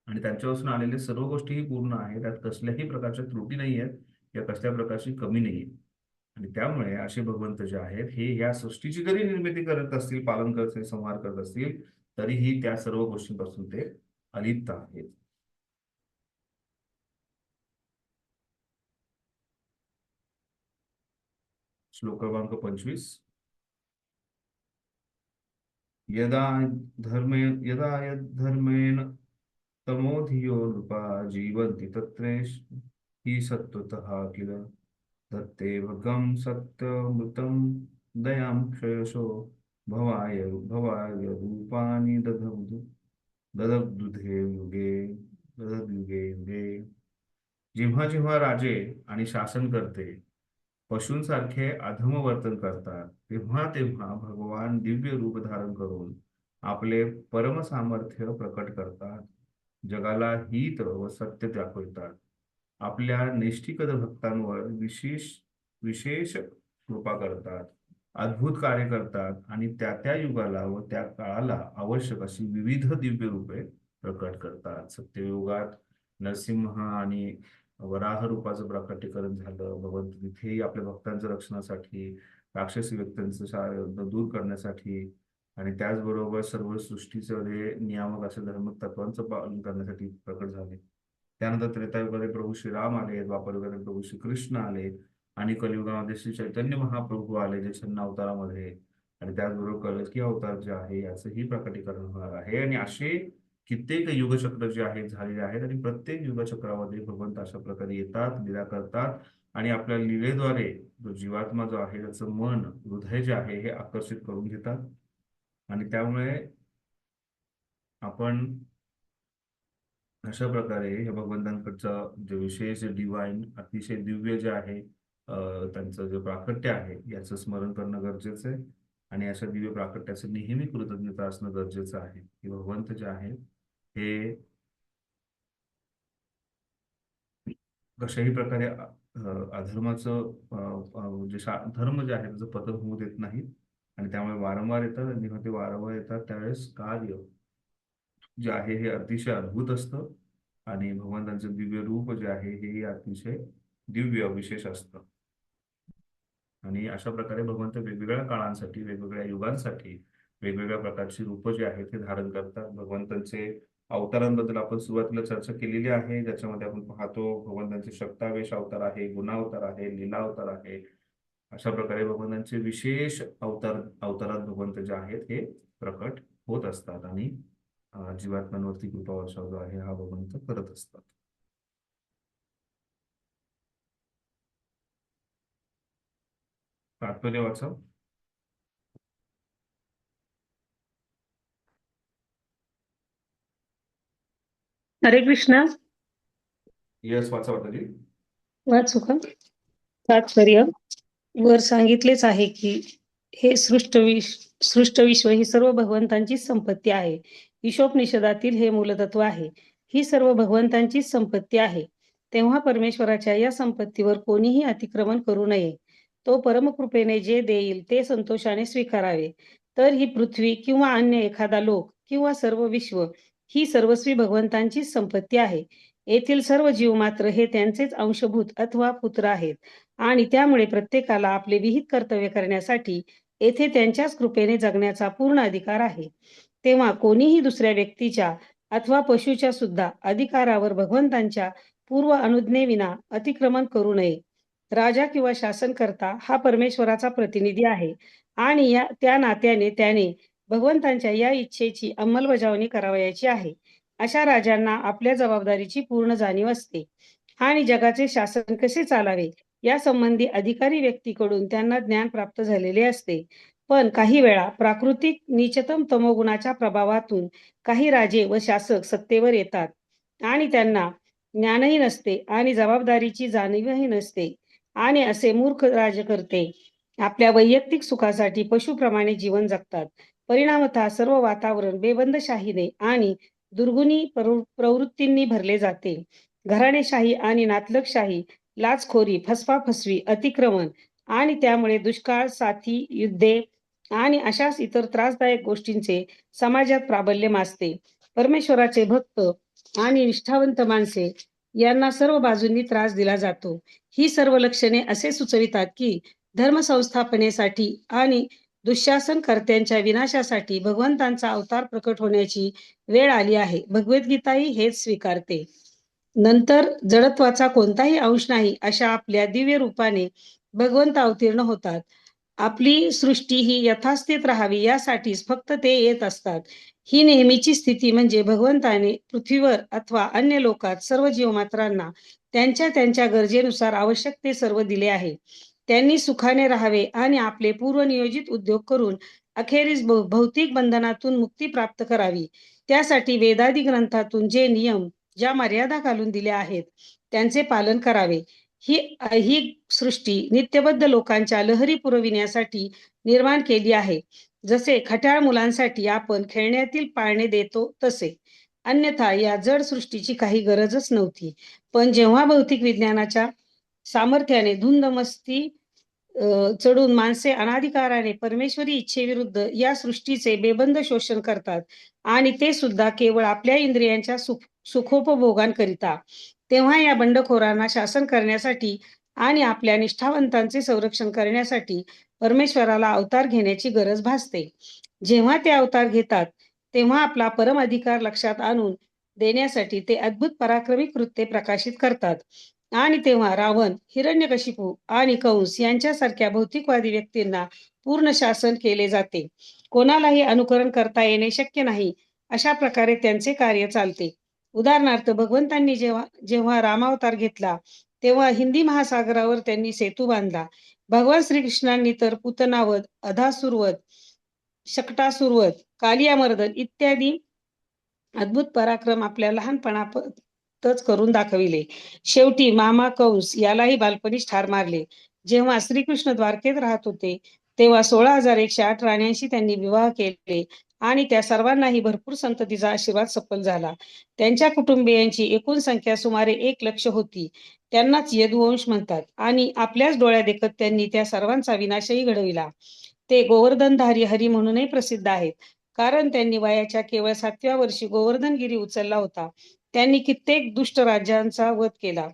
आणि त्यांच्यापासून आलेल्या सर्व गोष्टीही पूर्ण आहेत. त्यात कसल्याही प्रकारच्या त्रुटी नाही आहेत किंवा कसल्या प्रकारची कमी नाही आहे आणि त्यामुळे असे भगवंत जे आहेत हे या सृष्टीची जरी निर्मिती करत असतील, पालन करत असतील, संहार करत असतील तरीही त्या सर्व गोष्टींपासून ते अलिप्त आहेत. श्लोक क्रमांक 25. यदा यद्धर्मेण तमोधियो नृपा जीवन्ति तत्रेष हि सत्त्वतः किल दत्ते भगं सत्यमृतं दयां क्षयशो भवाय रूपाणि ददब्धुधे युगे युगे. जेव्हा जेव्हा राजे आणि शासनकर्ते पशूंसारखे अधम वर्तन करतात तेव्हा तेव्हा भगवान दिव्य रूप धारण करून आपले परम सामर्थ्य प्रकट करतात, जगाला हित व सत्य दाखवतात आपल्या निष्ठिकद भक्तांवर विशेष विशेष कृपा करतात, अद्भुत कार्य करतात आणि त्या युगाला व त्या काळाला आवश्यक अशी विविध दिव्य रूपे प्रकट करतात. सत्ययुगात नरसिंह आणि वराह रूपाचं प्रकटीकरण झालं. भगवंत तिथेही आपल्या भक्तांच्या रक्षणासाठी, राक्षसी व्यक्तींचं दूर करण्यासाठी आणि त्याचबरोबर सर्व सृष्टीचं नियामक अशा धर्म तत्वांचं पालन करण्यासाठी प्रकट झाले. त्यानंतर त्रेतायुगामध्ये प्रभू श्रीराम आले, द्वापरयुगामध्ये प्रभू श्रीकृष्ण आले आणि कलियुगामध्ये श्री चैतन्य महाप्रभू आले जे छन्न अवतारामध्ये, आणि त्याचबरोबर कल्की अवतार जे आहे याचंही प्रकटीकरण होणार आहे. आणि असे कित्येक युगचक्र जे आहेत झालेले आहेत आणि प्रत्येक युगचक्रामध्ये भगवंत अशा प्रकारे येतात, लीला करतात आणि आपल्या लीलेद्वारे जो जीवात्मा जो आहे त्याचं मन, हृदय जे आहे हे आकर्षित करून घेतात. आणि त्यामुळे आपण अशा प्रकारे हे भगवंतांकडचं जे विशेष डिवाइन, अतिशय दिव्य जे आहे त्यांचं जे प्राकट्य आहे याचं स्मरण करणं गरजेचं आहे. आणि अशा दिव्य प्राकट्याचं नेहमी कृतज्ञता असणं गरजेचं आहे की भगवंत जे आहे हे कशाही प्रकारे अधर्माचं धर्म जे आहे त्याचं पतन होऊ देत नाही. आणि त्यामुळे वारंवार येतात आणि जेव्हा ते वारंवार येतात त्यावेळेस कार्य जे आहे हे अतिशय अद्भुत असतं आणि भगवंतांचं दिव्य रूप जे आहे हे अतिशय दिव्य विशेष असतं. आणि अशा प्रकारे भगवंत वेगवेगळ्या काळांसाठी, वेगवेगळ्या युगांसाठी वेगवेगळ्या प्रकारची रूपं जी आहेत ते धारण करतात. भगवंतांचे अवतारांबद्दल आपण सुरुवातीला चर्चा केलेली आहे, ज्याच्यामध्ये आपण पाहतो भगवंतांचे शक्तावेश अवतार आहे, गुणावतार आहे, लीला अवतार आहे. अशा प्रकारे भगवंतांचे विशेष अवतारात भगवंत जे आहेत हे प्रकट होत असतात आणि जीवात्म्यांवरती कृपा वर्षाव जो आहे हा भगवंत करत असतात. तात्पर्य वाचा. हरे कृष्णा. यस, वाचा वाटाजी. वाचू का? तात्पर्य वर सांगितलेच आहे की हे सृष्ट विश्व ही सर्व भगवंतांचीच संपत्ती आहे. ईशोपनिषदातील हे मूलतत्व आहे. ही सर्व भगवंतांचीच संपत्ती आहे. तेव्हा परमेश्वराच्या या संपत्तीवर कोणीही अतिक्रमण करू नये. तो परमकृपेने जे देईल ते संतोषाने स्वीकारावे. तर ही पृथ्वी किंवा अन्य एखादा लोक किंवा सर्व विश्व ही सर्वस्वी भगवंतांचीच संपत्ती आहे. येथील सर्व जीव मात्र हे त्यांचेच अंशभूत अथवा पुत्र आहेत आणि त्यामुळे प्रत्येकाला आपले विहित कर्तव्य करण्यासाठी येथे त्यांच्याच कृपेने जगण्याचा पूर्ण अधिकार आहे. तेव्हा कोणीही दुसऱ्या व्यक्तीच्या अथवा पशुच्या सुद्धा अधिकारावर भगवंतांच्या पूर्व अनुज्ञेविना अतिक्रमण करू नये. राजा किंवा शासनकर्ता हा परमेश्वराचा प्रतिनिधी आहे आणि त्या नात्याने त्याने भगवंतांच्या या इच्छेची अंमलबजावणी करावयाची आहे. अशा राजांना आपल्या जबाबदारीची पूर्ण जाणीव असते आणि जगाचे शासन कसे चालावे या संबंधी अधिकारी व्यक्तीकडून त्यांना ज्ञान प्राप्त झालेले असते. पण काही वेळा प्राकृतिक नीचतम तमोगुणाच्या प्रभावातून काही राजे व शासक सत्तेवर येतात आणि त्यांना ज्ञानही नसते आणि जबाबदारीची जाणीवही नसते आणि असे मूर्ख राज्यकर्ते आपल्या वैयक्तिक सुखासाठी पशुप्रमाणे जीवन जगतात. परिणामतः सर्व वातावरण बेबंदशाहीने आणि दुर्गुणी प्रवृत्तींनी भरले जाते. घराणेशाही आणि नातलगशाही, लाचखोरी, फसवाफसवी, अतिक्रमण आणि त्यामुळे दुष्काळ, साथी, युद्धे आणि अशाच इतर त्रासदायक गोष्टींचे समाजात प्राबल्य माजते. परमेश्वराचे भक्त आणि निष्ठावंत माणसे यांना सर्व बाजूंनी त्रास दिला जातो. ही सर्व लक्षणे असे सुचवितात की धर्म संस्थापनेसाठी आणि दुःशासनकर्त्यांच्या विनाशासाठी भगवंतांचा अवतार प्रकट होण्याची वेळ आली आहे. भगवद्गीताही हेच स्वीकारते. नंतर जडत्वाचा कोणताही अंश नाही अशा आपल्या दिव्य रूपाने भगवंत अवतीर्ण होतात. आपली सृष्टी ही यथास्थित राहावी यासाठीच फक्त ते येत असतात. ही नेहमीची स्थिती म्हणजे भगवंताने पृथ्वीवर अथवा अन्य लोकात सर्व जीवमात्रांना त्यांच्या त्यांच्या गरजेनुसार आवश्यक ते सर्व दिले आहे. त्यांनी सुखाने राहावे आणि आपले पूर्वनियोजित उद्योग करून अखेरीस भौतिक बंधनातून मुक्ती प्राप्त करावी. त्यासाठी वेदादी ग्रंथातून जे नियम, ज्या मर्यादा घालून दिल्या आहेत त्यांचे पालन करावे. ही सृष्टी नित्यबद्ध लोकांच्या लहरी पुरविण्यासाठी निर्माण केली आहे. जसे खट्याळ मुलांसाठी आपण खेळण्यातील पाळणे देतो तसे. अन्यथा या जड सृष्टीची काही गरजच नव्हती. पण जेव्हा भौतिक विज्ञानाच्या सामर्थ्याने धुंद मस्ती चढून माणसे अनाधिकाराने परमेश्वरी इच्छेविरुद्ध या सृष्टीचे बेबंद शोषण करतात आणि ते सुद्धा केवळ आपल्या इंद्रियांच्या सुखोपभोगांकरिता, तेव्हा या बंडखोरांना शासन करण्यासाठी आणि आपल्या निष्ठावंतांचे संरक्षण करण्यासाठी परमेश्वराला अवतार घेण्याची गरज भासते. जेव्हा ते अवतार घेतात तेव्हा आपला परम अधिकार लक्षात आणून देण्यासाठी ते अद्भुत पराक्रमी कृत्ये प्रकाशित करतात. आणि तेव्हा रावण, हिरण्यकशिपू आणि कंस यांच्यासारख्या भौतिकवादी व्यक्तींना पूर्ण शासन केले जाते. कोणालाही अनुकरण करता येणे शक्य नाही अशा प्रकारे त्यांचे कार्य चालते. उदाहरणार्थ, भगवंतांनी जेव्हा जेव्हा रामावतार घेतला तेव्हा हिंदी महासागरावर त्यांनी सेतू बांधला. भगवान श्रीकृष्णांनी तर पुतनावध, अधासुरवध, शकटासुरवध, कालियामर्दन इत्यादी अद्भुत पराक्रम आपल्या लहानपणातच करून दाखविले. शेवटी मामा कंस यालाही बालपणीच ठार मारले. जेव्हा श्रीकृष्ण द्वारकेत राहत होते तेव्हा 16,108 राण्यांशी त्यांनी विवाह केले आणि त्या सर्वांनाही भरपूर संततीचा आशीर्वाद सफल झाला. त्यांच्या कुटुंबियांची एकूण संख्या सुमारे 1,00,000 होती. त्यांनाच यदुवंश म्हणतात आणि आपल्याच डोळ्यादेखत त्यांनी त्या सर्वांचा विनाशही घडविला. ते गोवर्धनधारी हरी म्हणूनही प्रसिद्ध आहेत, कारण त्यांनी वयाच्या केवळ 7व्या वर्षी गोवर्धनगिरी उचलला होता. त्यांनी कित्येक दुष्ट राज्यांचा वध केला.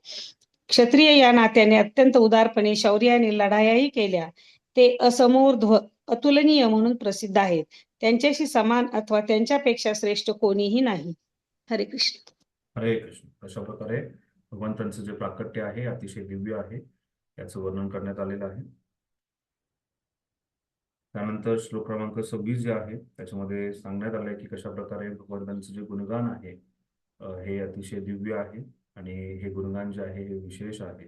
क्षत्रिय या नात्याने अत्यंत उदारपणे शौर्याने लढायाही केल्या. ते असमोर्ध्व, अतुलनीय म्हणून प्रसिद्ध आहेत. त्यांच्याशी समान अथवा त्यांच्यापेक्षा श्रेष्ठ कोणीही नाही. हरे कृष्ण. हरे कृष्ण. अशा प्रकारे भगवंतांचं जे प्राकट्य आहे अतिशय दिव्य आहे, याचं वर्णन करण्यात आलेलं आहे. त्यानंतर श्लोक क्रमांक 26 जे आहे त्याच्यामध्ये सांगण्यात आलंय की कशा प्रकारे भगवंतांचं जे गुणगान आहे हे अतिशय दिव्य आहे आणि हे गुणगान जे आहे हे विशेष आहे.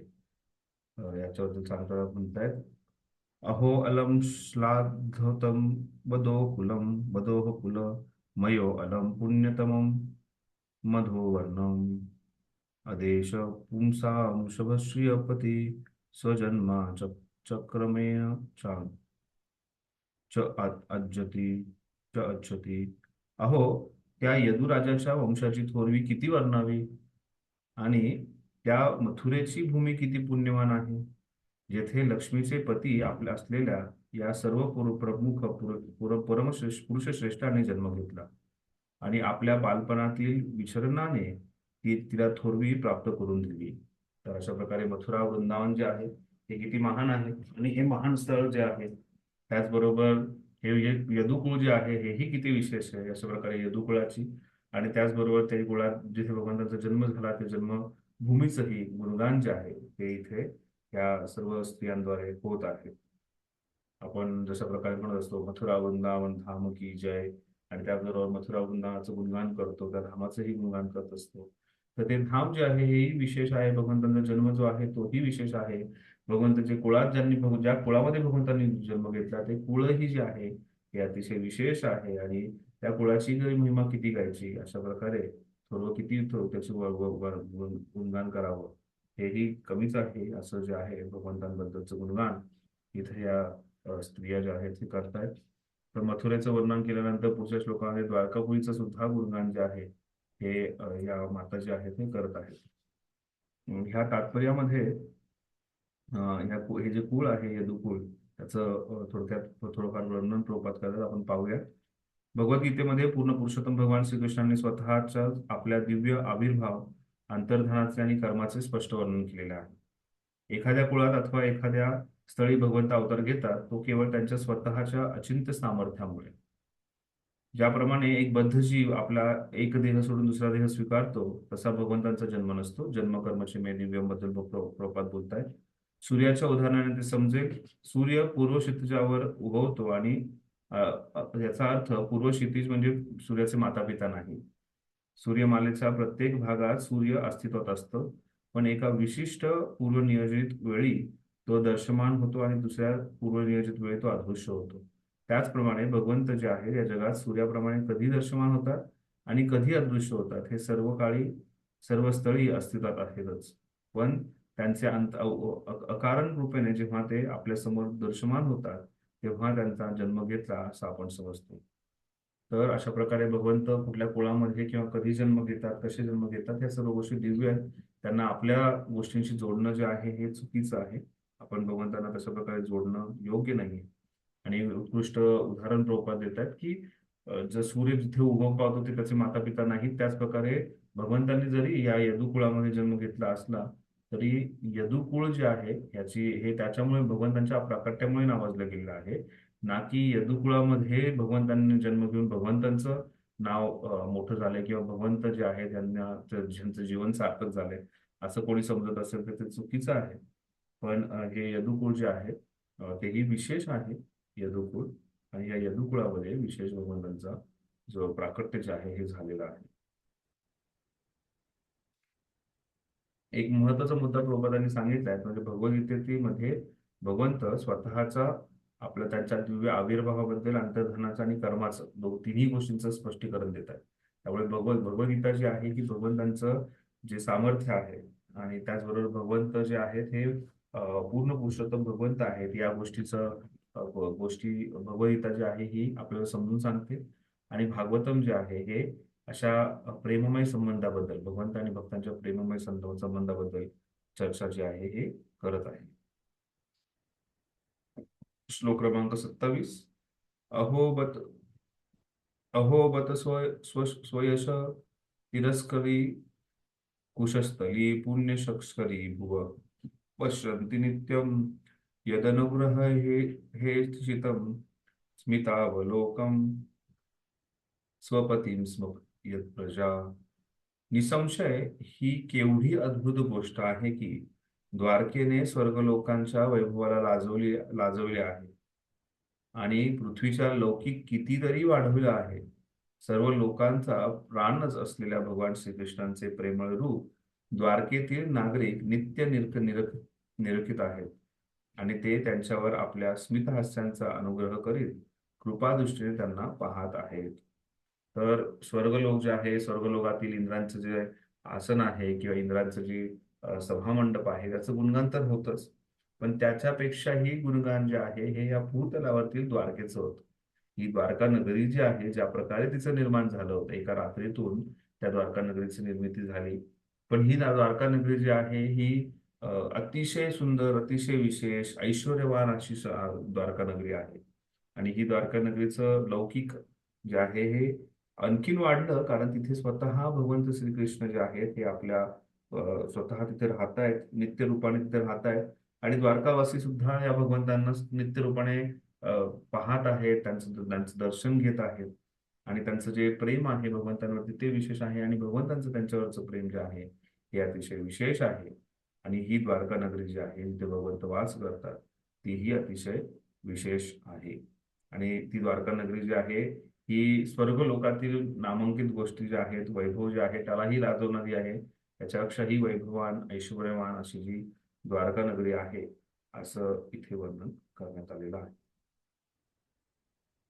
याच्याबद्दल सांगताना म्हणतायत, अहो अलम श्लाघ्यतम बदोह कुल मयो अलम पुण्यतमम मधोवर्णम अदेश पुंसां शुभश्रियपति स्वजन्मा चक्रमेण अज्जती. अहो, त्या यदुराजाच्या वंशाची थोरवी किती वर्णावी आणि त्या मथुरेची भूमी किती पुण्यवान आहे, जेथे लक्ष्मीचे पती आपल्या असलेल्या या सर्व प्रमुख पुरुषश्रेष्ठाने जन्म घेतला आणि आपल्या बालपणातील विचरणाने तिला थोरवी प्राप्त करून दिली. तर अशा प्रकारे मथुरा वृंदावन जे आहे हे किती महान आहे आणि हे महान स्थळ जे आहे त्याचबरोबर हे यदुकुळ जे आहे हेही किती विशेष आहे. अशा प्रकारे यदुकुळाची आणि त्याचबरोबर त्या कुळात जिथे भगवंतांचा जन्म झाला त्या जन्मभूमीचंही गुणगान जे आहे ते इथे या सर्व स्त्रियांद्वारे होत आहे. आपण जशा प्रकारे म्हणत असतो मथुरा वृंदावन धाम की जय, आणि त्याचबरोबर मथुरा वृंदावनाचं गुणगान करतो, त्या धामाचंही गुणगान करत असतो. तर ते धाम जे आहे हेही विशेष आहे. भगवंतांचा जन्म जो आहे तोही विशेष आहे. भगवंताच्या कुळात ज्या कुळामध्ये भगवंतांनी जन्म घेतला ते कुळही जे आहे हे अतिशय विशेष आहे आणि त्या कुळाची महिमा किती गायची. अशा प्रकारे थोडं किती त्याचे गुणगान करावं हेही कमीच आहे. असं जे आहे भगवंतांबद्दलचं गुणगान इथे या स्त्रिया ज्या आहेत ते करतायत. तर मथुरेचं वर्णन केल्यानंतर पुढच्या श्लोकामध्ये द्वारकापुरीचं सुद्धा गुणगान जे आहे हे या माता जे आहेत ते करत आहेत. ह्या तात्पर्यामध्ये हे जे कुळ आहे यदुकुळ त्याचं थोडक्यात थोडंफार वर्णन प्रभुपाद करतात, आपण पाहूया. भगवद्गीतेमध्ये पूर्ण पुरुषोत्तम भगवान श्रीकृष्णांनी स्वतःच्या आपल्या दिव्य आविर्भाव, अंतर्धानाचे आणि कर्माचे स्पष्ट वर्णन केलेले आहे. एखाद्या कुळात अथवा एखाद्या स्थळी भगवंत अवतार घेतात तो केवळ त्यांच्या स्वतःच्या अचिंत्य सामर्थ्यामुळे. ज्याप्रमाणे एक बद्ध जीव आपला एक देह सोडून दुसरा देह स्वीकारतो तसा भगवंतांचा जन्म नसतो. जन्मकर्माचे मे दिव्यबद्दल प्रभुपाद बोलतायत. सूर्याच्या उदाहरणाने ते समजेल. सूर्य पूर्व क्षितिजावर उगवतो आणि याचा अर्थ पूर्व क्षितिज म्हणजे सूर्याचे माता पिता नाही. सूर्यमालेच्या प्रत्येक भागात सूर्य अस्तित्वात असतो, पण एका विशिष्ट पूर्वनियोजित वेळी तो दर्शमान होतो आणि दुसऱ्या पूर्वनियोजित वेळी तो अदृश्य होतो. त्याचप्रमाणे भगवंत जे आहे या जगात सूर्याप्रमाणे कधी दर्शमान होतात आणि कधी अदृश्य होतात हे सर्व काळी सर्व स्थळी अस्तित्वात आहेतच, पण त्यांचे अकारण रूपेने जेव्हा ते आपल्या समोर दर्शमान होतात तेव्हा त्यांचा जन्म घेतला असं आपण समजतो. तर अशा प्रकारे भगवंत कुठल्या कुळामध्ये किंवा कधी जन्म घेतात, कसे जन्म घेतात, ह्या सर्व गोष्टी दिव्य आहेत. त्यांना आपल्या गोष्टींशी जोडणं जे आहे हे चुकीचं आहे. आपण भगवंतांना तशा प्रकारे जोडणं योग्य नाहीये. आणि उत्कृष्ट उदाहरण प्रभुपाद देतात की जर सूर्य जिथे उगम पावतो ते त्याचे माता पिता नाहीत, त्याच प्रकारे भगवंतांनी जरी या यदुकुळामध्ये जन्म घेतला असला तरी यदुकुळ जे आहे याची हे त्याच्यामुळे भगवंतांच्या प्राकट्यामुळे नावाजलं गेलेलं आहे, ना की यदुकुळामध्ये भगवंतांनी जन्म घेऊन भगवंतांचं नाव मोठं झालंय किंवा भगवंत जे आहे त्यांना ज्यांचं जीवन सार्थक झालंय असं कोणी समजत असेल तर ते चुकीचं आहे. पण हे यदुकुळ जे आहे तेही विशेष आहे. यदुकुळ आणि या यदुकुळामध्ये विशेष भगवंतांचा जो प्राकट्य जे आहे हे झालेलं आहे. एक महत्वाचा मुद्दा प्रभुपादांनी सांगितलाय म्हणजे भगवद्गीतेमध्ये भगवंत स्वतःचा आपल्या त्यांच्या दिव्य आविर्भावाबद्दल अंतर्धानाचं आणि कर्माचं तिन्ही गोष्टींचं स्पष्टीकरण देत आहे. त्यामुळे भगवद्गीता जी आहे ही भगवंतांचं जे सामर्थ्य आहे आणि त्याचबरोबर भगवंत जे आहेत हे पूर्ण पुरुषोत्तम भगवंत आहेत या गोष्टीचं गोष्टी भगवद्गीता जी आहे ही आपल्याला समजून सांगते. आणि भागवतम जे आहे हे अशा प्रेममय संबंधाबद्दल भगवंत आणि भक्तांच्या प्रेममय संबंधाबद्दल चर्चा जी आहे हे करत आहे. श्लोक क्रमांक 27. अहोबत अहोबत स्वयश तिरस्करी कुशस्थली पुण्यशक्ष्करी भुव पश्यन्ति नित्यं यदनुग्रह हे चितं स्मितावलोकं स्वपतीं स्म यत् प्रजा. निसंशय ही केवढी अद्भुत गोष्ट आहे की द्वारकेने स्वर्गलोकांच्या वैभवाला लाजवले आहे आणि पृथ्वीच्या लौकिक कितीतरी वाढविला आहे. सर्व लोकांचा प्राणच असलेल्या भगवान श्रीकृष्णांचे प्रेमळ रूप द्वारकेतील नागरिक नित्य निरखित आहेत आणि ते त्यांच्यावर आपल्या स्मितहास्यांचा अनुग्रह करीत कृपादृष्टीने त्यांना पाहत आहेत. तर स्वर्गलोक जे आहे स्वर्गलोकातील इंद्रांचं जे आसन आहे किंवा इंद्रांचं जे सभामंडप आहे त्याचं गुणगान तर होतच, पण त्याच्यापेक्षाही गुणगान जे आहे हे या भूतलावरतील द्वारकेचं होतं. ही द्वारका नगरी जी आहे ज्या प्रकारे तिचं निर्माण झालं होतं एका रात्रीतून त्या द्वारका नगरीची निर्मिती झाली. पण ही द्वारका नगरी जी आहे ही अतिशय सुंदर, अतिशय विशेष, ऐश्वर्यवान अशी द्वारका नगरी आहे. आणि ही द्वारका नगरीचं लौकिक जे आहे हे आणखीन वाढलं कारण तिथे स्वतः भगवंत श्रीकृष्ण जे आहेत ते आपल्या स्वतः तिथे राहतायत, नित्य रूपाने तिथे राहतायत आणि द्वारकावासी सुद्धा या भगवंतांना नित्य रूपाने पाहत आहेत, त्यांचं दर्शन घेत आहेत आणि त्यांचं जे प्रेम आहे भगवंतांवरती ते विशेष आहे आणि भगवंतांचं त्यांच्यावरचं प्रेम जे आहे हे अतिशय विशेष आहे. आणि ही द्वारका नगरी जी आहे जिथे भगवंत वास करतात तीही अतिशय विशेष आहे. आणि ती द्वारका नगरी जी आहे ही स्वर्गलोकातील नामांकित गोष्टी ज्या आहेत, वैभव जे आहे त्यालाही लाजवणारी आहे. त्याच्यापेक्षाही वैभवान, ऐश्वर्यवान अशी जी द्वारका नगरी आहे असं इथे वर्णन करण्यात आलेलं आहे.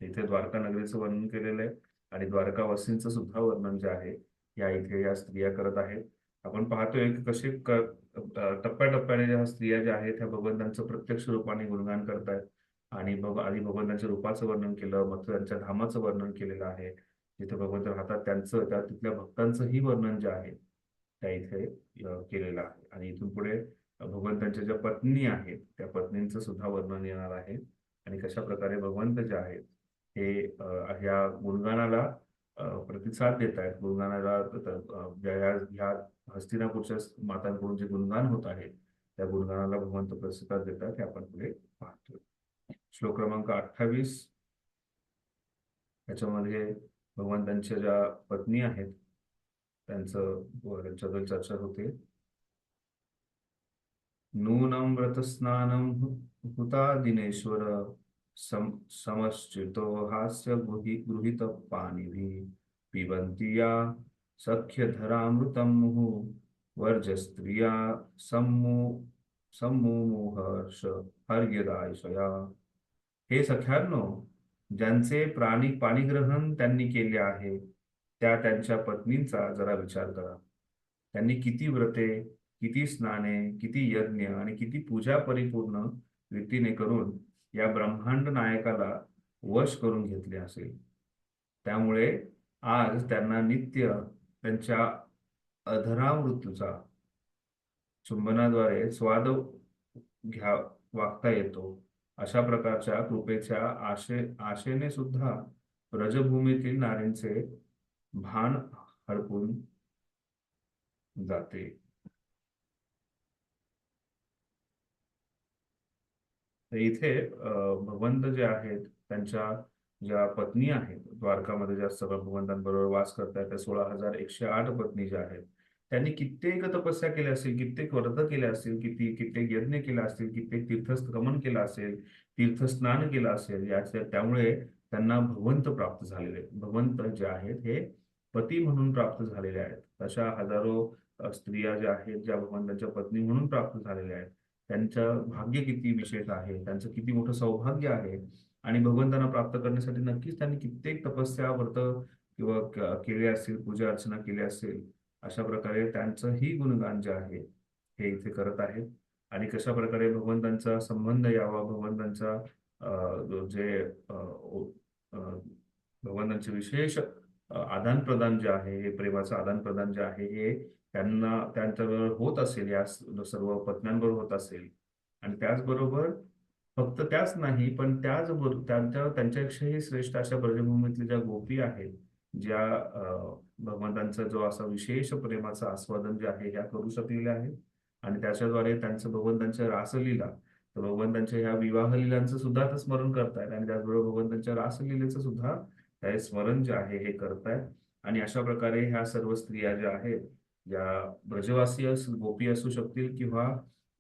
इथे द्वारका नगरीचं वर्णन केलेलं आहे आणि द्वारकावासींचं सुद्धा वर्णन जे आहे या इथे या स्त्रिया करत आहेत. आपण पाहतोय की कसे टप्प्याटप्प्याने ज्या स्त्रिया ज्या आहेत त्या भगवंतांचं प्रत्यक्ष रूपाने गुणगान करतायत आणि आधी भगवंतांच्या रूपाचं वर्णन केलं, मग त्यांच्या धामाचं वर्णन केलेलं आहे. जिथे भगवंत राहतात त्यांचं त्या तिथल्या भक्तांचंही वर्णन जे आहे त्या इथे केलेलं आहे. आणि इथून पुढे भगवंतांच्या ज्या पत्नी आहेत त्या पत्नींचं सुद्धा वर्णन येणार आहे आणि कशा प्रकारे भगवंत जे आहेत हे ह्या गुणगानाला प्रतिसाद देत आहेत. गुणगानाला ह्या हस्तिनापूरच्या मातांकडून जे गुणगान होत आहे त्या गुणगानाला भगवंत प्रतिसाद देतात हे आपण पुढे पाहतोय. श्लोक क्रमांक 28. याच्यामध्ये भगवंतांच्या ज्या पत्नी आहेत त्यांच्याबद्दल चर्चा होते. नूनं व्रतस्नानं हुता दिनेश्वर समश्चितो हास्य गृहीत पाणिभिः पिबन्ति या सख्यधरामृतं मुहुः वर्जस्त्रिया सम्मुमुहर्ष हर्यदायशया. हे सख्यांनो, ज्यांचे पाणीग्रहण त्यांनी केले आहे त्या त्यांच्या पत्नींचा जरा विचार करा. त्यांनी किती व्रते, किती स्नाने, किती यज्ञ आणि किती पूजा परिपूर्ण रीतीने करून या ब्रह्मांड नायकाला वश करून घेतले असेल. त्यामुळे आज त्यांना नित्य त्यांच्या अधरामृत्यूचा चुंबनाद्वारे स्वाद वागता येतो. अशा प्रकारच्या कृपेच्या आशेने सुद्धा ब्रजभूमीतील नारींचे भान हरपून जाते. तर इथे भगवंत जे आहेत त्यांच्या ज्या पत्नी आहेत द्वारकामध्ये ज्या सगळ्या भगवंतांबरोबर वास करतात त्या 16,108 पत्नी ज्या आहेत त्यांनी कित्येक तपस्या केल्या असतील, कित्येक व्रत केले असतील, कित्येक यज्ञ केला असतील, कित्येक तीर्थगमन केलं असेल, तीर्थस्नान केलं असेल. त्यामुळे त्यांना भगवंत प्राप्त झालेले. भगवंत जे आहेत हे पती म्हणून प्राप्त झालेले आहेत. अशा हजारो स्त्रिया ज्या आहेत ज्या भगवंतांच्या पत्नी म्हणून प्राप्त झालेल्या आहेत त्यांचं भाग्य किती विशेष आहे, त्यांचं किती मोठं सौभाग्य आहे. आणि भगवंतांना प्राप्त करण्यासाठी नक्कीच त्यांनी कित्येक तपस्या व्रत किंवा केले असतील, पूजा अर्चना केली असेल. अशा प्रकारे त्यांचंही गुणगान जे आहे हे इथे करत आहेत. आणि कशा प्रकारे भगवंतांचा संबंध यावा, भगवंतांचा जे भगवंतांचे विशेष आदान प्रदान जे आहे, हे प्रेमाचं आदान प्रदान जे आहे हे त्यांना त्यांच्याबरोबर होत असेल, या सर्व पत्न्यांबरोबर होत असेल. आणि त्याचबरोबर फक्त त्याच नाही पण त्याचबरोबर त्यांच्यापेक्षाही श्रेष्ठ अशा ब्रजभूमीतल्या ज्या गोपी आहेत ज्या भगवंतांचा जो असा विशेष प्रेमाचं आस्वादन जे आहे ह्या करू शकलेल्या आहेत. आणि त्याच्याद्वारे त्यांचं भगवंतांच्या रासलीला, तर भगवंतांच्या ह्या विवाह लीलांचं सुद्धा ते स्मरण करतायत आणि त्याचबरोबर भगवंतांच्या रासलीलेचं सुद्धा हे स्मरण जे आहे हे करतायत. आणि अशा प्रकारे ह्या सर्व स्त्रिया ज्या आहेत, ज्या ब्रजवासी गोपी असू शकतील किंवा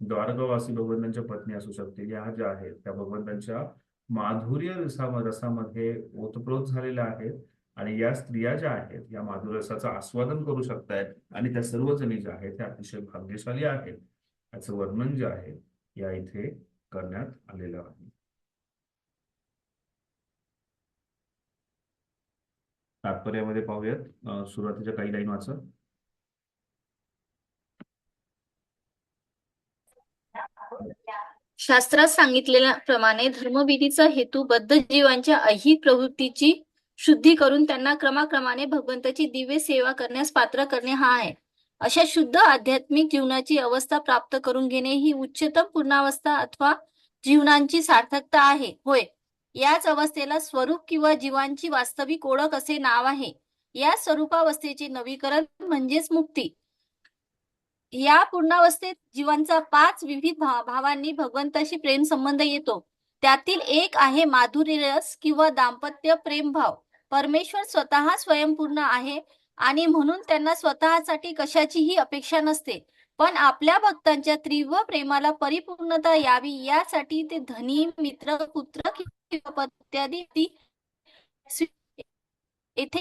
द्वारकावासी भगवंतांच्या पत्नी असू शकतील, या ज्या आहेत त्या भगवंतांच्या माधुर्य रसामध्ये ओतप्रोत झालेल्या आहेत. आणि या स्त्रिया ज्या आहेत या माधुर्य रसाचं आस्वादन करू शकतायत आणि त्या सर्वजणी ज्या आहेत त्या अतिशय भाग्यशाली आहेत याचं वर्णन जे आहे या इथे करण्यात आलेलं आहे. तात्पर्यामध्ये पाहूयात. सुरुवातीच्या काही लाईन वाचा. शास्त्रात सांगितलेल्याप्रमाणे धर्मविधीचा हेतू बद्ध जीवांच्या ऐहिक प्रवृत्तीची शुद्धी करून त्यांना क्रमाक्रमाने भगवंताची दिव्य सेवा करण्यास पात्र करणे हा आहे. अशा शुद्ध आध्यात्मिक जीवनाची अवस्था प्राप्त करून घेणे ही उच्चतम पूर्णावस्था अथवा जीवनाची सार्थकता आहे. होय, याच अवस्थेला स्वरूप किंवा जीवांची वास्तविक ओळख असे नाव आहे. या स्वरूपावस्थेचे नवीकरण म्हणजेच मुक्ती. या पूर्णावस्थेत जीवांचा 5 विविध भावांनी भगवंताशी प्रेम संबंध येतो. त्यातील एक आहे माधुर्य रस किंवा दाम्पत्य प्रेम भाव. परमेश्वर स्वतः स्वयंपूर्ण आहे आणि म्हणून त्यांना स्वतःसाठी कशाचीही अपेक्षा नसते. पण आपल्या भक्तांच्या तीव्र प्रेमाला परिपूर्णता यावी यासाठी ते धनी, मित्र, पुत्र किंवा पत्यादी येथे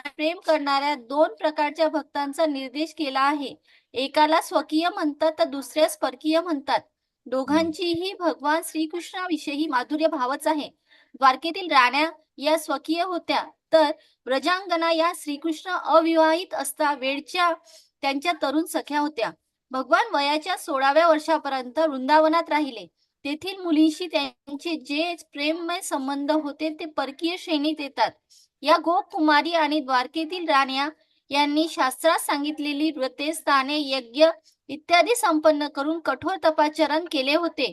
प्रेम करणाऱ्या 2 प्रकारच्या भक्तांचा निर्देश केला आहे. एकाला स्वकीय म्हणतात तर दुसऱ्यास परकीय म्हणतात. दोघांचीही भगवान श्रीकृष्णाविषयी माधुर्य भावच आहे. द्वारकेतील राण्या या स्वकीय होत्या तर ब्रजांगना या श्रीकृष्ण अविवाहित असता वेळच्या त्यांच्या तरुण सख्या होत्या. भगवान वयाच्या 16व्या वर्षापर्यंत वृंदावनात राहिले. तेथील मुलींशी त्यांचे जे प्रेममय संबंध होते ते परकीय श्रेणीत येतात. या गोपकुमारी आणि द्वारकेतील राण्या यांनी शास्त्रात सांगितलेली व्रते, स्थाने, यज्ञ इत्यादी संपन्न करून कठोर तपाचरण केले होते.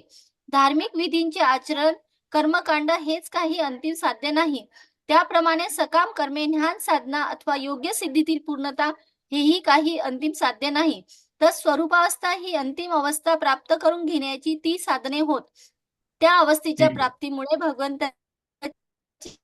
धार्मिक विधींचे आचरण, कर्मकांड हेच काही अंतिम साध्य नाही. त्याप्रमाणे सकाम कर्मे, ज्ञान साधना अथवा योग्य सिद्धीतील पूर्णता हेही काही अंतिम साध्य नाही. तर स्वरूपावस्था ही अंतिम अवस्था प्राप्त करून घेण्याची ती साधने होत. त्या अवस्थेच्या प्राप्तीमुळे भगवंताची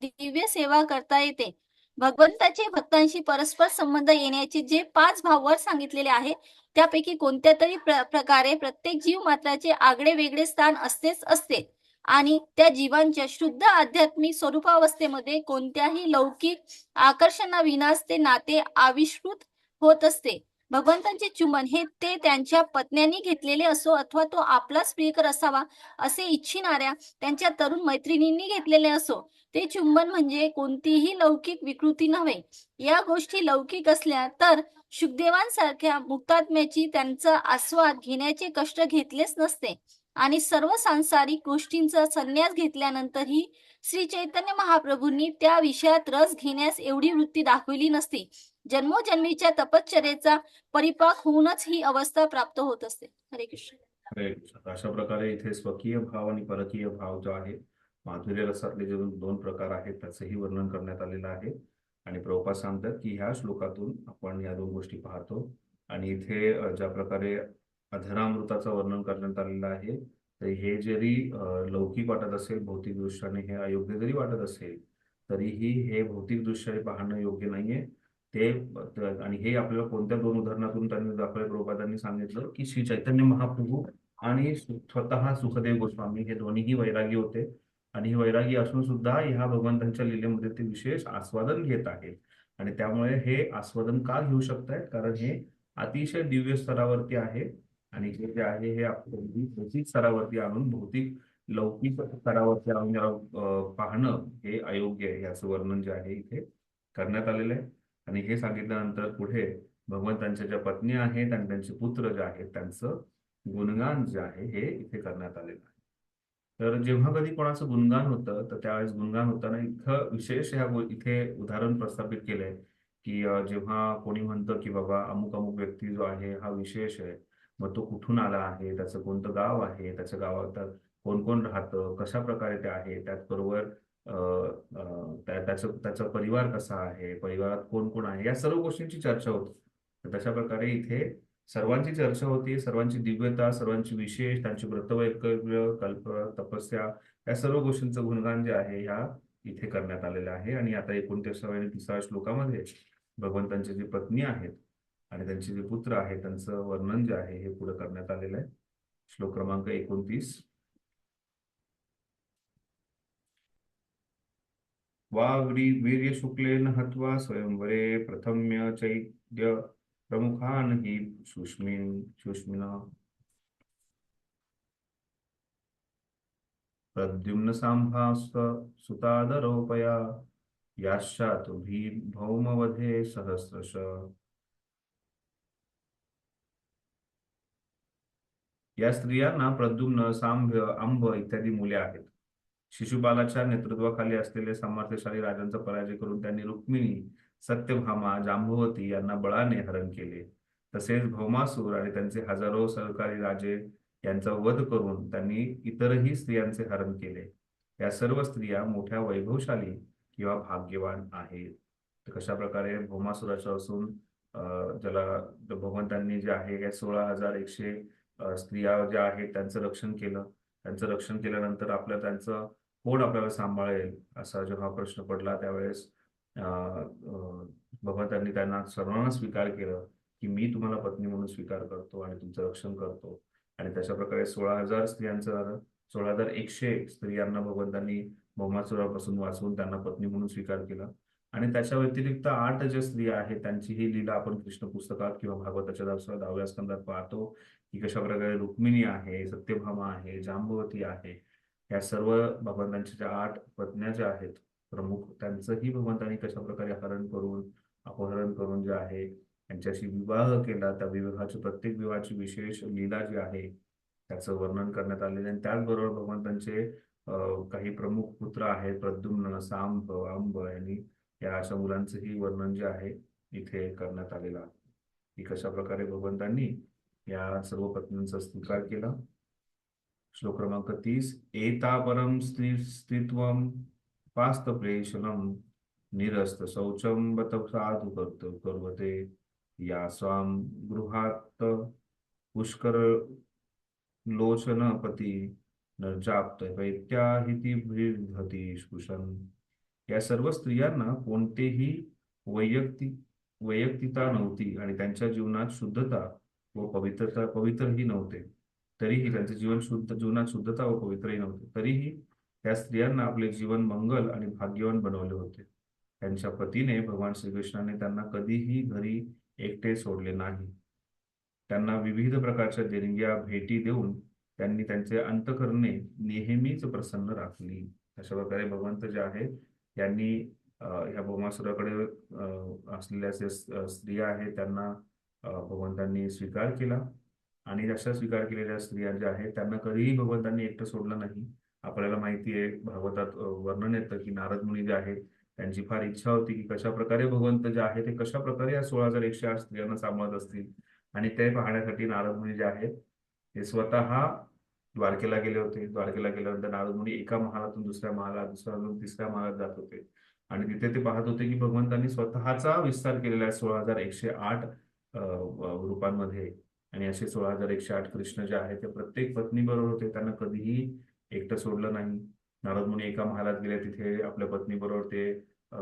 दिव्य सेवा करता येते. भगवंताचे भक्तांशी परस्पर संबंध येण्याचे जे 5 भाव वर सांगितलेले आहे त्यापैकी कोणत्या तरी प्रकारे प्रत्येक जीव मात्राचे आगळे वेगळे स्थान असतेच असते आणि त्या जीवांच्या शुद्ध आध्यात्मिक स्वरूपावस्थेमध्ये कोणत्याही लौकिक आकर्षणाविनाच ते नाते आविष्कृत होत असते. भगवंतांचे चुंबन हे ते त्यांच्या पत्न्यांनी घेतलेले असो अथवा तो आपलाच प्रियकर असावा असे इच्छिणाऱ्या त्यांच्या तरुण मैत्रिणींनी घेतलेले असो, ते चुंबन म्हणजे कोणतीही लौकिक विकृती नव्हे. या गोष्टी लौकिक असल्या तर शुकदेवांसारख्या मुक्तात्म्याची त्यांचा आस्वाद घेण्याचे कष्ट घेतलेच नसते आणि सर्व सांसारिक गोष्टींचा संन्यास घेतल्यानंतरही श्री चैतन्य महाप्रभूंनी त्या विषयात रस घेण्यास एवढी वृत्ती दाखविली नसती. जन्मोजन्मीच्या तपश्चर्येचा परिपाक होऊनच ही अवस्था प्राप्त होत असते. हरे कृष्ण. अशा प्रकारे इथे स्वकीय भाव आणि परकीय भाव जो आहे, माधुर्य रसातले जे दोन प्रकार आहेत त्याचंही वर्णन करण्यात आलेलं आहे. आणि प्रभुपाद सांगतात की ह्या श्लोकातून आपण या दोन गोष्टी पाहतो. आणि इथे ज्या प्रकारे अधरामृताचं वर्णन करण्यात आलेलं आहे, तर हे जरी लौकिक वाटत असेल, भौतिक दृष्टीने हे अयोग्य जरी वाटत असेल, तरीही हे भौतिक दृष्ट्या पाहणं योग्य नाहीये. ते आणि हे आपल्याला कोणत्या दोन उदाहरणातून त्यांनी दाखवले, प्रभुपादांनी सांगितलं की श्री चैतन्य महाप्रभू आणि स्वतः सुखदेव गोस्वामी हे दोन्हीही वैरागी होते. आणि हे वैरागी असून सुद्धा ह्या भगवंतांच्या लीलेमध्ये ते विशेष आस्वादन घेत आहेत. आणि त्यामुळे हे आस्वादन का घेऊ शकतायत, कारण हे अतिशय दिव्य स्तरावरती आहे. आणि हे जे आहे हे आपल्याला भौतिक स्तरावरती आणून, भौतिक लौकिक स्तरावरती आणून पाहणं हे अयोग्य आहे. याचं वर्णन जे आहे इथे करण्यात आलेलं आहे. आणि हे सांगितल्यानंतर पुढे भगवंतांच्या ज्या पत्नी आहेत आणि त्यांचे पुत्र जे आहेत त्यांचं गुणगान जे आहे हे इथे करण्यात आलेलं आहे. तर जेव्हा कधी कोणाचं गुणगान होतं, तर त्यावेळेस गुणगान होताना इथं विशेष इथे उदाहरण प्रस्थापित केलंय की जेव्हा कोणी म्हणतं की बाबा अमुक अमुक व्यक्ती जो आहे हा विशेष आहे, मग तो कुठून आला आहे, त्याचं कोणतं गाव आहे, त्याच्या गावात कोण कोण राहतं, कशा प्रकारे ते आहे, त्याचबरोबर त्याचा परिवार कसा आहे, परिवारात कोण कोण आहे, या सर्व गोष्टींची चर्चा होते. तर तशा प्रकारे इथे सर्वांची चर्चा होती, सर्वांची दिव्यता, सर्वांची विशेष, त्यांची व्रतवैकल्य, कल्प, तपस्या, या सर्व गोष्टींचं गुणगान जे आहे ह्या इथे करण्यात आलेलं आहे. आणि आता 29व्या आणि 30व्या श्लोकामध्ये भगवंतांची जी पत्नी आहेत आणि त्यांचे जे पुत्र आहेत त्यांचं वर्णन जे आहे हे पुढे करण्यात आलेलं आहे. श्लोक क्रमांक 29. वीर्य शुक्लेन हत्वा स्वयंवरे प्रथम्य चैद्य प्रमुखान हि शुष्मिना प्रद्युम्न सांभास्व सुतादरोपया याश्चातु भौमवधे सहस्रश. या स्त्रियांना प्रद्युम्न, सांभ्य, अंब इत्यादी मुले आहेत. शिशुपालाच्या नेतृत्वाखाली असलेले सामर्थ्यशाली राजांचा पराजय करून त्यांनी रुक्मिणी, सत्यभामा, जांबवती यांना बळाने हरण केले. तसेच भौमासूर आणि त्यांचे हजारो सहकारी राजे यांचा वध करून त्यांनी इतरही स्त्रियांचे हरण केले. या सर्व स्त्रिया मोठ्या वैभवशाली किंवा भाग्यवान आहेत. तर कशा प्रकारे भौमासुराच्या असून ज्याला भगवंतांनी जे आहे या 16,100 स्त्रिया ज्या आहेत त्यांचं रक्षण केलं. त्यांचं रक्षण केल्यानंतर त्यांचं कोण आपल्याला सांभाळेल असा जेव्हा प्रश्न पडला, त्यावेळेस भगवंतांनी त्यांना सर्वांना स्वीकार केलं की मी तुम्हाला पत्नी म्हणून स्वीकार करतो आणि तुमचं रक्षण करतो. आणि तशा प्रकारे 16,100 स्त्रियांना भगवंतांनी भौमासुरापासून वाचवून त्यांना पत्नी म्हणून स्वीकार केला. आणि त्याच्या व्यतिरिक्त 8 ज्या स्त्रिया आहेत त्यांची ही लीला आपण कृष्ण पुस्तकात किंवा भागवताच्या 10व्या स्कंदात पाहतो की कशा प्रकारे रुक्मिणी आहे, सत्यभामा आहे, जांबवती आहे, या सर्व भगवंतांच्या ज्या 8 पत्न्या ज्या आहेत प्रमुख, त्यांचंही भगवंतांनी कशा प्रकारे अपहरण करून जे आहे त्यांच्याशी विवाह केला. त्या विवाहाची, प्रत्येक विवाहाची विशेष लीला जी आहे त्याचं वर्णन करण्यात आलेलं. आणि त्याचबरोबर भगवंतांचे काही प्रमुख पुत्र आहेत, प्रद्युम्न, सांब, अंब यांनी या अशा मुलांचंही वर्णन जे आहे इथे करण्यात आलेलं आहे की कशा प्रकारे भगवंतांनी या सर्व पत्नींचा स्वीकार केला. श्लोक क्रमांक 30. एता परम स्त्रीत्वं पास्तप्रेषणं निरस्त शौचं बत साधु कर्वते या स्वाम गृहात पुष्कर लोचनपती नर्जाप्त वैत्याहिती भृहती कुशन. या सर्व स्त्रियांना कोणतेही वैयक्तिकता नव्हती आणि त्यांच्या जीवनात शुद्धता व पवित्रही नव्हते. तरीही त्यांचे जीवनात शुद्धता व पवित्रही नव्हते. तरीही त्या स्त्रियांना आपले जीवन मंगल आणि भाग्यवान बनवले होते. त्यांच्या पतीने भगवान श्रीकृष्णाने त्यांना कधीही घरी एकटे सोडले नाही. त्यांना विविध प्रकारच्या देणग्या, भेटी देऊन त्यांनी त्यांचे अंतःकरणे नेहमीच प्रसन्न राखली. अशा प्रकारे भगवंत जे आहे यांनी ह्या भौमासुराकडे असलेल्या ज्या स्त्रिया आहेत त्यांना भगवंतांनी स्वीकार केला. आणि अशा स्वीकार केलेल्या स्त्रिया ज्या आहेत त्यांना कधीही भगवंतांनी एकटं सोडलं नाही. आपल्याला माहिती आहे भागवतात वर्णन येतं की नारद मुनी जे आहेत त्यांची फार इच्छा होती की कशा प्रकारे भगवंत जे आहे ते कशा प्रकारे या 16,108 स्त्रियांना सांभाळत असतील. आणि ते पाहण्यासाठी नारद मुनी जे आहेत ते स्वतः द्वारकेला गेले होते. द्वारकेला गेल्यानंतर नारद मुनी एका महालातून दुसऱ्या महालात, दुसऱ्यातून तिसऱ्या महालात जात होते आणि तिथे ते पाहत होते की भगवंतांनी स्वतःचा विस्तार केलेला आहे 16,108 रूपांमध्ये. आणि असे 16,108 कृष्ण जे आहेत ते प्रत्येक पत्नी बरोबर होते. त्यांना कधीही एकटं सोडलं नाही. नारद मुनी एका महालात गेले, तिथे आपल्या पत्नी बरोबर ते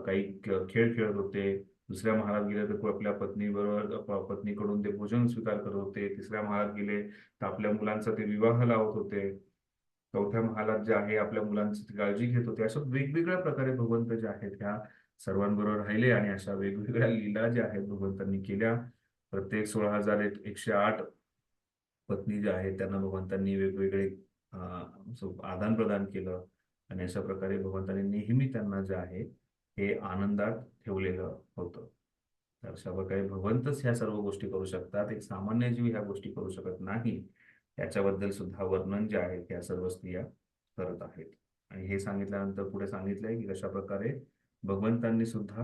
काही खेळ खेळत होते. दुसऱ्या महालात गेले तर आपल्या पत्नीबरोबर पत्नीकडून ते भोजन स्वीकार करत होते. तिसऱ्या महालात गेले तर आपल्या मुलांचा ते विवाह लावत होते. चौथ्या महालात जे आहे आपल्या मुलांची ती काळजी घेत होते. अशा वेगवेगळ्या प्रकारे भगवंत जे आहेत ह्या सर्वांबरोबर राहिले आणि अशा वेगवेगळ्या लीला ज्या आहेत भगवंतांनी केल्या. प्रत्येक 16,108 पत्नी ज्या आहेत त्यांना भगवंतांनी वेगवेगळे आदान प्रदान केलं आणि अशा प्रकारे भगवंतांनी नेहमी त्यांना जे आहे हे आनंदात ठेवलेलं होतं. तर अशा प्रकारे भगवंतच ह्या सर्व गोष्टी करू शकतात. एक सामान्य जीव ह्या गोष्टी करू शकत नाही. याच्याबद्दल सुद्धा वर्णन जे आहे त्या सर्व स्त्रिया करत आहेत. आणि हे सांगितल्यानंतर पुढे सांगितलंय की कशा प्रकारे भगवंतांनी सुद्धा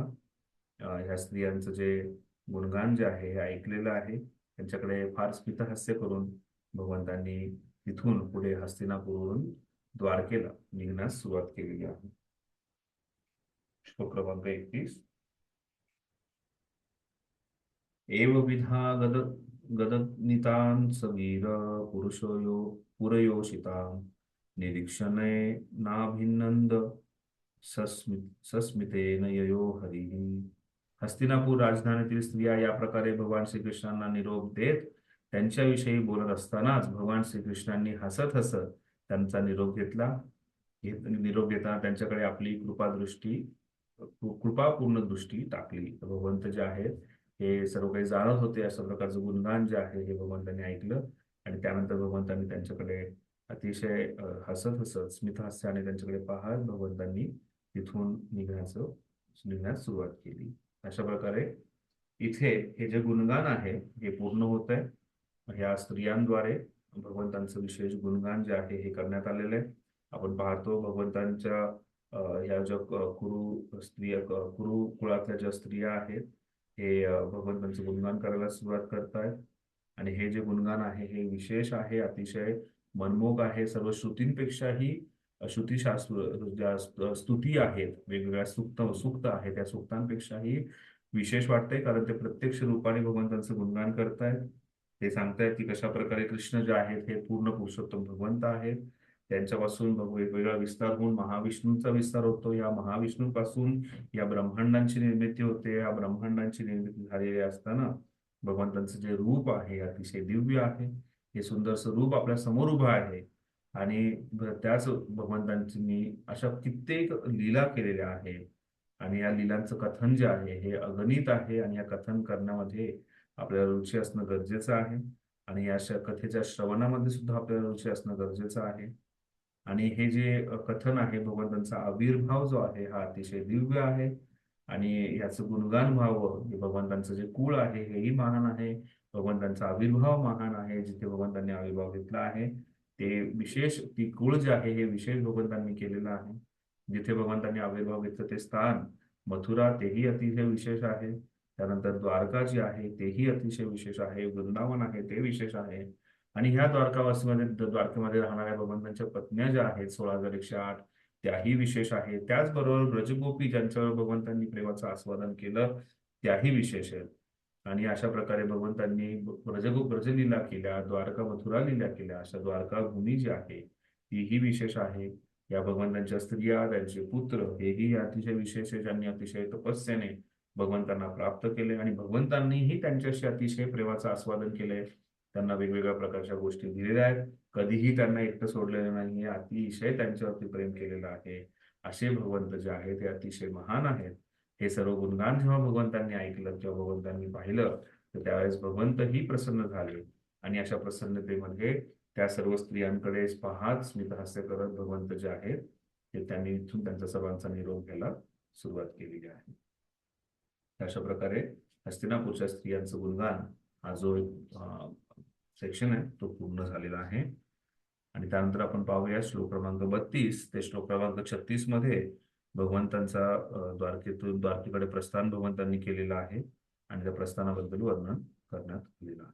ह्या स्त्रियांचं जे गुणगान जे आहे हे ऐकलेलं आहे. त्यांच्याकडे फार स्मितहास्य करून भगवंतांनी तिथून पुढे हस्तिनापूरवरून द्वारकेला निघण्यास सुरुवात केलेली आहे. श्लोक क्रमांक 31. एव विधा गदग्नितान् सवीर पुरयोषितां निरीक्षणे नाभिनंद सस्मितेन ययो हरिः. हस्तिनापूर राजधानीतील स्त्रिया या प्रकारे भगवान श्रीकृष्णांना निरोप देत त्यांच्याविषयी बोलत असतानाच भगवान श्रीकृष्णांनी हसत हसत त्यांचा निरोप घेतला. निरोप घेताना त्यांच्याकडे आपली कृपापूर्ण दृष्टी टाकली. भगवंत जे आहेत हे सर्व काही जाणत होते. अशा प्रकारचं गुणगान जे आहे हे भगवंतांनी ऐकलं आणि त्यानंतर भगवंतांनी त्यांच्याकडे अतिशय हसत हसत स्मितहास्याने त्यांच्याकडे पाहत भगवंतांनी तिथून निघण्यास सुरुवात केली. अशा प्रकारे इथे हे जे गुणगान आहे हे पूर्ण होत आहे. ह्या स्त्रियांद्वारे भगवंतांचं विशेष गुणगान जे आहे हे करण्यात आलेलं आहे. आपण पाहतो भगवंतांच्या ह्या ज्या कुरु कुळातल्या ज्या स्त्रिया आहेत हे भगवंतांचं गुणगान करायला सुरुवात करतायत. आणि हे जे गुणगान आहे हे विशेष आहे, अतिशय मनमोहक आहे. सर्व श्रुतींपेक्षाही श्रुतीशास्त्र ज्या स्तुती आहेत, वेगवेगळ्या सूक्त आहेत, त्या सूक्तांपेक्षाही विशेष वाटतंय. कारण ते प्रत्यक्ष रूपाने भगवंतांचं गुणगान करतायत. ते सांगतायत की कशा प्रकारे कृष्ण जे आहेत हे पूर्ण पुरुषोत्तम भगवंत आहेत. त्यांच्यापासून वेगवेगळा विस्तार होऊन महाविष्णूंचा विस्तार होतो. या महाविष्णूंपासून या ब्रह्मांडांची निर्मिती होते. या ब्रह्मांडांची निर्मिती झालेली असताना भगवंतांचं जे रूप आहे अतिशय दिव्य आहे. हे सुंदरसं रूप आपल्या समोर उभं आहे आणि त्याच भगवंतांनी अशा कित्येक लीला केलेल्या आहेत. आणि या लीलांचं कथन जे आहे हे अगणित आहे आणि या कथन करण्यामध्ये आपल्याला रुची असणं गरजेचं आहे. आणि या कथेच्या श्रवणामध्ये सुद्धा आपल्याला रुची असणं गरजेचं आहे. आणि हे जे कथन आहे भगवंतांचा आविर्भाव जो आहे हा अतिशय दिव्य आहे. आणि याचं गुणगान व्हावं, हे भगवंतांचं जे कुळ आहे हेही महान आहे. भगवंतांचा आविर्भाव महान आहे. जिथे भगवंतांनी आविर्भाव घेतला आहे ते विशेष, ती कुळ जे आहे हे विशेष भगवंतांनी केलेलं आहे. जिथे भगवंतांनी आविर्भाव घेतलं ते स्थान मथुरा तेही अतिशय विशेष आहे. त्यानंतर द्वारका जी आहे तेही अतिशय विशेष आहे. वृंदावन आहे ते विशेष आहे. आणि ह्या द्वारकेमध्ये राहणाऱ्या भगवंतांच्या पत्न्या ज्या आहेत 16,108 त्याही विशेष आहे. त्याचबरोबर ब्रजगोपी ज्यांच्यावर भगवंतांनी प्रेमाचं आस्वादन केलं त्याही विशेष आहेत. आणि अशा प्रकारे भगवंतांनी ब्रजलीला केल्या, द्वारका मथुरा लीला केल्या. अशा द्वारका भूमी जी आहे तीही विशेष आहे. या भगवंतांच्या स्त्रिया, त्यांचे पुत्र हेही अतिशय विशेष आहे, ज्यांनी अतिशय तपस्याने भगवंतांना प्राप्त केले आणि भगवंतांनीही त्यांच्याशी अतिशय प्रेमाचं आस्वादन केलंय. त्यांना वेगवेगळ्या प्रकारच्या गोष्टी दिलेल्या आहेत. कधीही त्यांना एकटं सोडलेलं नाहीये. अतिशय त्यांच्यावरती प्रेम केलेलं आहे. असे भगवंत जे आहेत ते अतिशय महान आहेत. हे सर्व गुणगान जेव्हा भगवंतांनी ऐकलं किंवा भगवंतांनी पाहिलं तर त्यावेळेस भगवंतही प्रसन्न झाले. आणि अशा प्रसन्नतेमध्ये त्या सर्व स्त्रियांकडे पाहत स्मितहास्य करत भगवंत जे आहेत ते त्यांनी इथून त्यांचा सर्वांचा निरोप घ्यायला सुरुवात केलेली आहे. अशा प्रकारे हस्तिनापूरच्या स्त्रियांचं गुणगान हा जो सेक्शन आहे तो पूर्ण झालेला आहे. आणि त्यानंतर आपण पाहूया श्लोक क्रमांक 32 ते श्लोक क्रमांक 36 मध्ये भगवंतांचा द्वारकेतून द्वारकेकडे प्रस्थान भगवंतांनी केलेलं आहे आणि त्या प्रस्थानाबद्दल वर्णन करण्यात आलेलं आहे.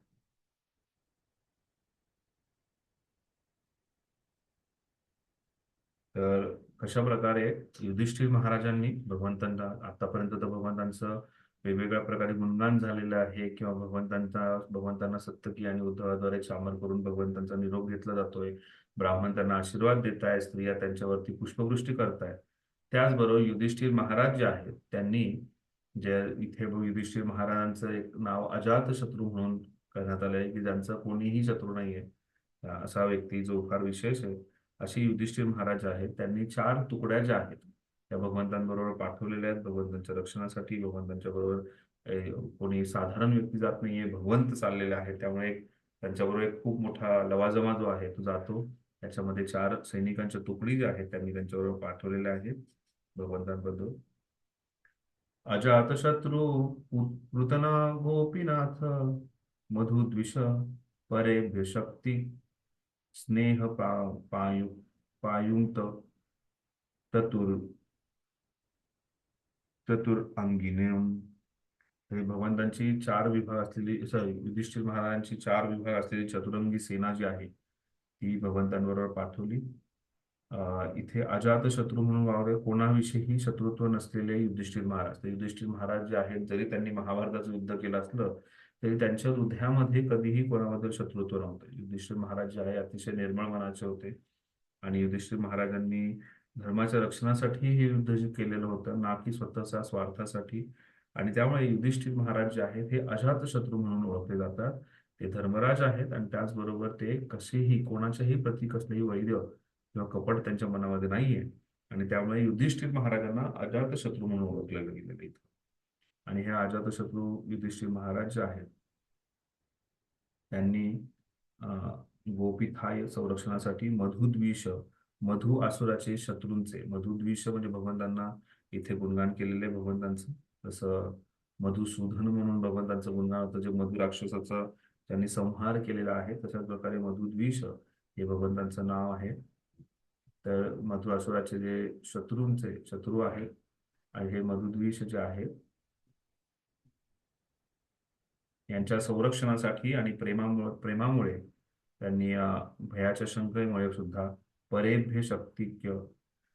तर कशा प्रकारे युधिष्ठिर महाराजांनी भगवंतांना आतापर्यंत तर भगवंतांचं वेगवेगळ्या प्रकारे गुणगान झालेलं आहे किंवा भगवंतांना सत्यकी आणि उद्धवाद्वारे चामर करून भगवंतांचा निरोप घेतला जातोय. ब्राह्मण त्यांना आशीर्वाद देत आहे, स्त्रिया त्यांच्यावरती पुष्पवृष्टी करतायत. त्याचबरोबर युधिष्ठिर महाराज जे आहेत त्यांनी जे इथे युधिष्ठिर महाराजांचं एक नाव अजातशत्रू म्हणून करण्यात आलं आहे की ज्यांचा कोणीही शत्रू नाहीये, असा व्यक्ती जो फार विशेष आहे. अशी युधिष्ठिर महाराज आहेत त्यांनी 4 तुकड्या ज्या आहेत त्या भगवंतांबरोबर पाठवलेल्या आहेत भगवंतांच्या रक्षणासाठी. भगवंतांच्या बरोबर कोणी साधारण व्यक्ती जात नाहीये, भगवंत चाललेले आहेत. त्यामुळे त्यांच्याबरोबर एक खूप मोठा लवाजमा जो आहे तो जातो. त्याच्यामध्ये 4 सैनिकांच्या तुकडी ज्या आहेत त्यांनी त्यांच्याबरोबर पाठवलेल्या आहेत भगवंतांबद्दल. अजातशत्रू पृतना गोपीनाथ मधुद्विष परेभ्य शक्ती स्नेह पायुक्त चतुरंगिनीम. हे भगवंतांची 4 विभाग असलेली युधिष्ठिर महाराजांची 4 विभाग असलेली चतुरंगी सेना जी आहे ती भगवंतांबरोबर पाठवली. इथे अजातशत्रू म्हणून वावरे कोणाविषयी शत्रुत्व नसलेले युधिष्ठिर महाराज. तर युधिष्ठिर महाराज जे आहेत जरी त्यांनी महाभारताचं युद्ध केलं असलं तरी त्यांच्या हृदयामध्ये कधीही कोणाबद्दल शत्रुत्व नव्हतं. युधिष्ठिर महाराज जे आहे अतिशय निर्मळ मनाचे होते आणि युधिष्ठिर महाराजांनी धर्माच्या रक्षणासाठी हे युद्ध जे केलेलं होतं ना की स्वतःच्या स्वार्थासाठी. आणि त्यामुळे युधिष्ठिर महाराज जे आहेत हे अजातशत्रू म्हणून ओळखले जातात. ते धर्मराज आहेत आणि त्याचबरोबर ते कसेही कोणाच्याही प्रती कसलेही वैर किंवा कपट त्यांच्या मनामध्ये नाहीये आणि त्यामुळे युधिष्ठिर महाराजांना अजातशत्रू म्हणून ओळखलं गेलेलं इथं. आणि हे अजातशत्रू युधिष्ठिर महाराज जे आहेत त्यांनी गोपीथाय संरक्षणासाठी मधुद्विष मधु असुराचे शत्रूंचे मधुद्विष म्हणजे भगवंतांना इथे गुणगान केलेले भगवंतांचं. जसं मधुसूदन म्हणून भगवंतांचं गुणगान होतं जे मधु राक्षसाचा त्यांनी संहार केलेला आहे. तशाच प्रकारे मधुद्विष हे भगवंतांचं नाव आहे. तर मधु असुराचे जे शत्रू आहेत आणि हे मधुद्विष जे आहेत यांच्या संरक्षणासाठी आणि प्रेमामुळे त्यांनी भयाच्या शंकेमुळे सुद्धा परेभ्य शक्तिक्य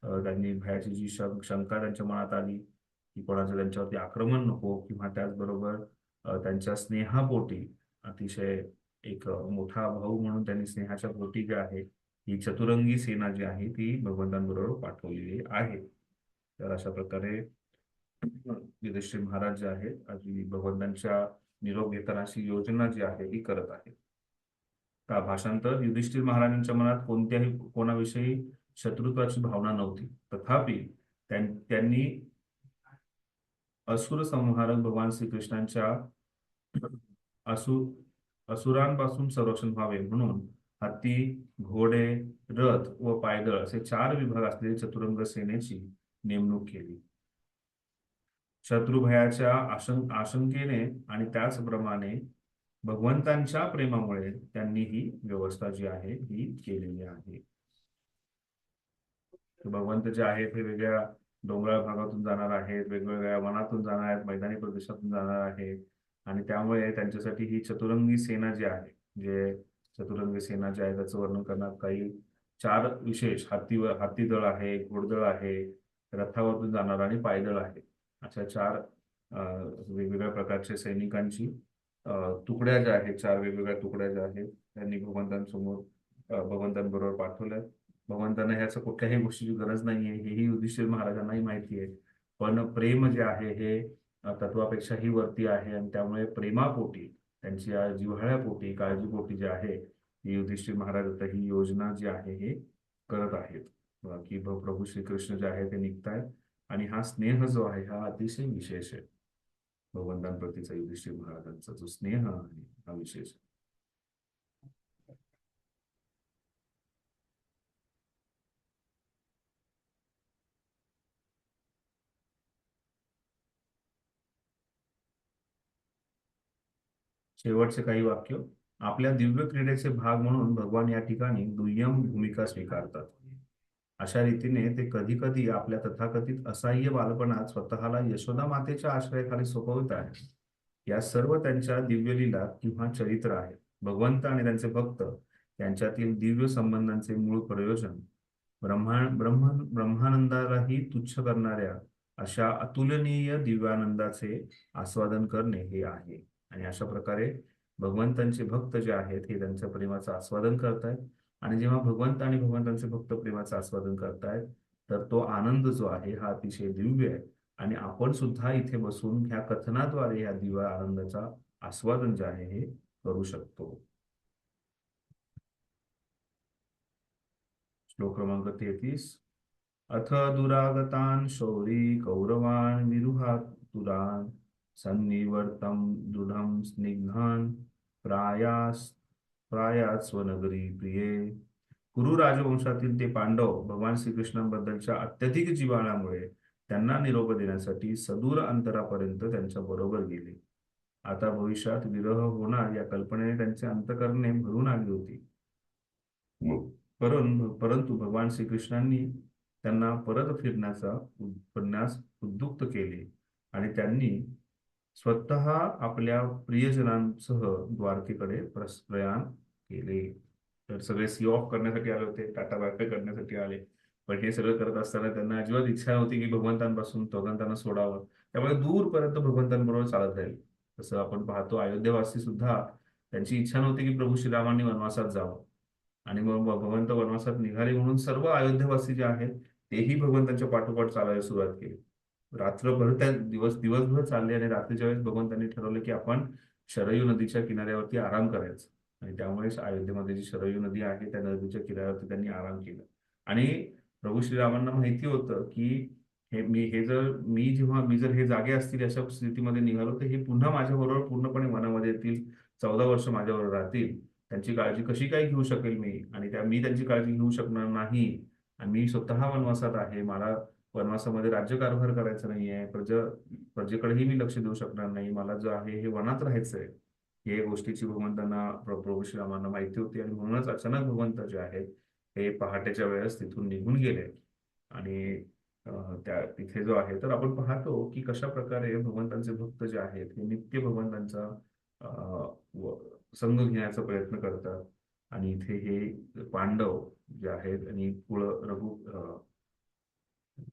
त्यांनी भयाची जी शंका त्यांच्या मनात आली की कोणाचं त्यांच्यावरती आक्रमण नको किंवा त्याचबरोबर त्यांच्या स्नेहापोटी अतिशय एक मोठा भाऊ म्हणून त्यांनी स्नेहाच्या पोटी जे आहे ही चतुरंगी सेना जी आहे ती भगवंतांबरोबर पाठवलेली आहे. तर अशा प्रकारे युधिष्ठिर महाराज जे आहेत आधी भगवंतांच्या निरोप घेताना अशी योजना जी आहे ही करत आहे. का भाषांतर युधिष्ठिर महाराजांच्या मनात कोणत्याही कोणाविषयी शत्रुत्वाची भावना नव्हती. तथापि त्यांनी असुर संहारक भगवान श्रीकृष्णांच्या असुरांपासून संरक्षण व्हावे म्हणून हत्ती, घोडे, रथ व पायदळ असे 4 विभाग असलेली चतुरंग सेनेची नेमणूक केली. शत्रुभयाच्या आशंकेने आणि त्याचप्रमाणे भगवंतांच्या प्रेमामुळे त्यांनी ही व्यवस्था जी आहे ही केलेली आहे. भगवंत जे आहेत हे वेगळ्या डोंगराळ भागातून जाणार आहेत, वेगवेगळ्या वनातून जाणार आहेत, मैदानी प्रदेशातून जाणार आहेत आणि त्यामुळे त्यांच्यासाठी ही चतुरंगी सेना जी आहे जे चतुरंगी सेना जी आहे त्याचं वर्णन करण्यात काही 4 विशेष हाती दळ आहे, घोडदळ आहे, रथावरून जाणार आणि पायदळ आहे अशा 4 वेगवेगळ्या प्रकारच्या सैनिकांची तुकड्या ज्या आहेत 4 वेगवेगळ्या तुकड्या ज्या आहेत त्यांनी भगवंतांबरोबर पाठवल्या. भगवंतांना ह्याचं कुठल्याही गोष्टीची गरज नाहीये हेही युधिष्ठिर महाराजांनाही माहिती आहे. पण प्रेम जे आहे हे तत्वापेक्षाही वरती आहे आणि त्यामुळे प्रेमापोटी त्यांच्या जिव्हाळ्यापोटी काळजीपोटी जे आहे ही युधिष्ठिर महाराज आता ही योजना जी आहे हे करत आहेत की प्रभू श्रीकृष्ण जे आहे ते निघतायत आणि हा स्नेह जो आहे हा अतिशय विशेष आहे. भगवंतांप्रतीचा युधिष्ठिर महाराजांचा जो स्नेह आहे हा विशेष आहे. शेवटचे काही वाक्य आपल्या दिव्य क्रीडेचे भाग म्हणून भगवान या ठिकाणी दुय्यम भूमिका स्वीकारतात. अशा रीतीने ते कधी कधी आपल्या तथाकथित असहाय्य बालपणात स्वतःला यशोदा मातेच्या आश्रयाखाली सोपवित आहेत. या सर्व त्यांच्या दिव्य लीला किंवा चरित्र आहेत. भगवंत आणि त्यांचे भक्त यांच्यातील दिव्य संबंधांचे मूळ प्रयोजन ब्रह्मानंदालाही तुच्छ करणाऱ्या अशा अतुलनीय दिव्यानंदाचे आस्वादन करणे हे आहे. आणि अशा प्रकारे भगवंतांचे भक्त जे आहेत हे त्यांच्या प्रेमाचं आस्वादन करतायत. आणि जेव्हा भगवंत आणि भगवंतांचे भक्त प्रेमाचं आस्वादन करतायत तर तो आनंद जो आहे हा अतिशय दिव्य आहे. आणि आपण सुद्धा इथे बसून ह्या कथनाद्वारे ह्या दिव्य आनंदाचा आस्वादन जे आहे हे करू शकतो. श्लोक क्रमांक 33. अथ दुरागतान शौरी कौरवान विरुहातुरान सन्निवर्तम दृढम स्निग्धान प्रायात स्वनगरी प्रिये. कुरु राजवंशातील ते पांडव भगवान श्रीकृष्णांबद्दलच्या अत्यधिक जिव्हाळ्यामुळे त्यांना निरोप देण्यासाठी सदूर अंतरापर्यंत त्यांच्या बरोबर गेले. आता भविष्यात विरह होणार या कल्पनेने त्यांचे अंतःकरणे भरून आली होती. परंतु भगवान श्रीकृष्णांनी त्यांना परत फिरण्यास उद्युक्त केले आणि त्यांनी स्वतः आपल्या प्रियजनांसह द्वारकेकडे प्रयाण केले. तर सगळे सी ऑफ करण्यासाठी आले होते, टाटा बाय बाय करण्यासाठी आले. पण हे सगळं करत असताना त्यांना अजिबात इच्छा होती की भगवंतांपासून भगवंतांना सोडावं. त्यामुळे दूरपर्यंत भगवंतांबरोबर चालत राहील. तसं आपण पाहतो अयोध्येवासी सुद्धा त्यांची इच्छा नव्हती की प्रभू श्रीरामांनी वनवासात जावं. आणि मग भगवंत वनवासात निघाले म्हणून सर्व अयोध्येवासी जे आहेत तेही भगवंतांच्या पाठोपाठ चालायला सुरुवात केली. रात्रभर त्या दिवसभर चालले आणि रात्रीच्या वेळेस भगवंतांनी ठरवलं की आपण शरयू नदीच्या किनाऱ्यावरती आराम करायचं. आणि त्यामुळे अयोध्येमध्ये जी शरयू नदी आहे त्या नदीच्या किनाऱ्यावरती त्यांनी आराम केला. आणि प्रभू श्रीरामांना माहिती होतं की मी जर हे जागे असतील अशा स्थितीमध्ये निघालो तर हे पुन्हा माझ्याबरोबर पूर्णपणे वनामध्ये येतील, 14 वर्ष माझ्याबरोबर राहतील. त्यांची काळजी कशी काय घेऊ शकेल मी, आणि मी त्यांची काळजी घेऊ शकणार नाही. आणि मी स्वतः वनवासात आहे, मला वनवासामध्ये राज्यकारभार करायचं नाहीये, प्रजेकडेही मी लक्ष देऊ शकणार नाही, मला जो आहे हे वनात राहायचंय. हे गोष्टीची भगवंतांना प्रभू श्रीरामांना माहिती होती. आणि म्हणूनच अचानक भगवंत जे आहेत हे पहाटेच्या वेळेस तिथून निघून गेले. आणि त्या तिथे जो आहे तर आपण पाहतो की कशा प्रकारे भगवंतांचे भक्त जे आहेत हे नित्य भगवंतांचा संग घेण्याचा प्रयत्न करतात. आणि इथे हे पांडव जे आहेत आणि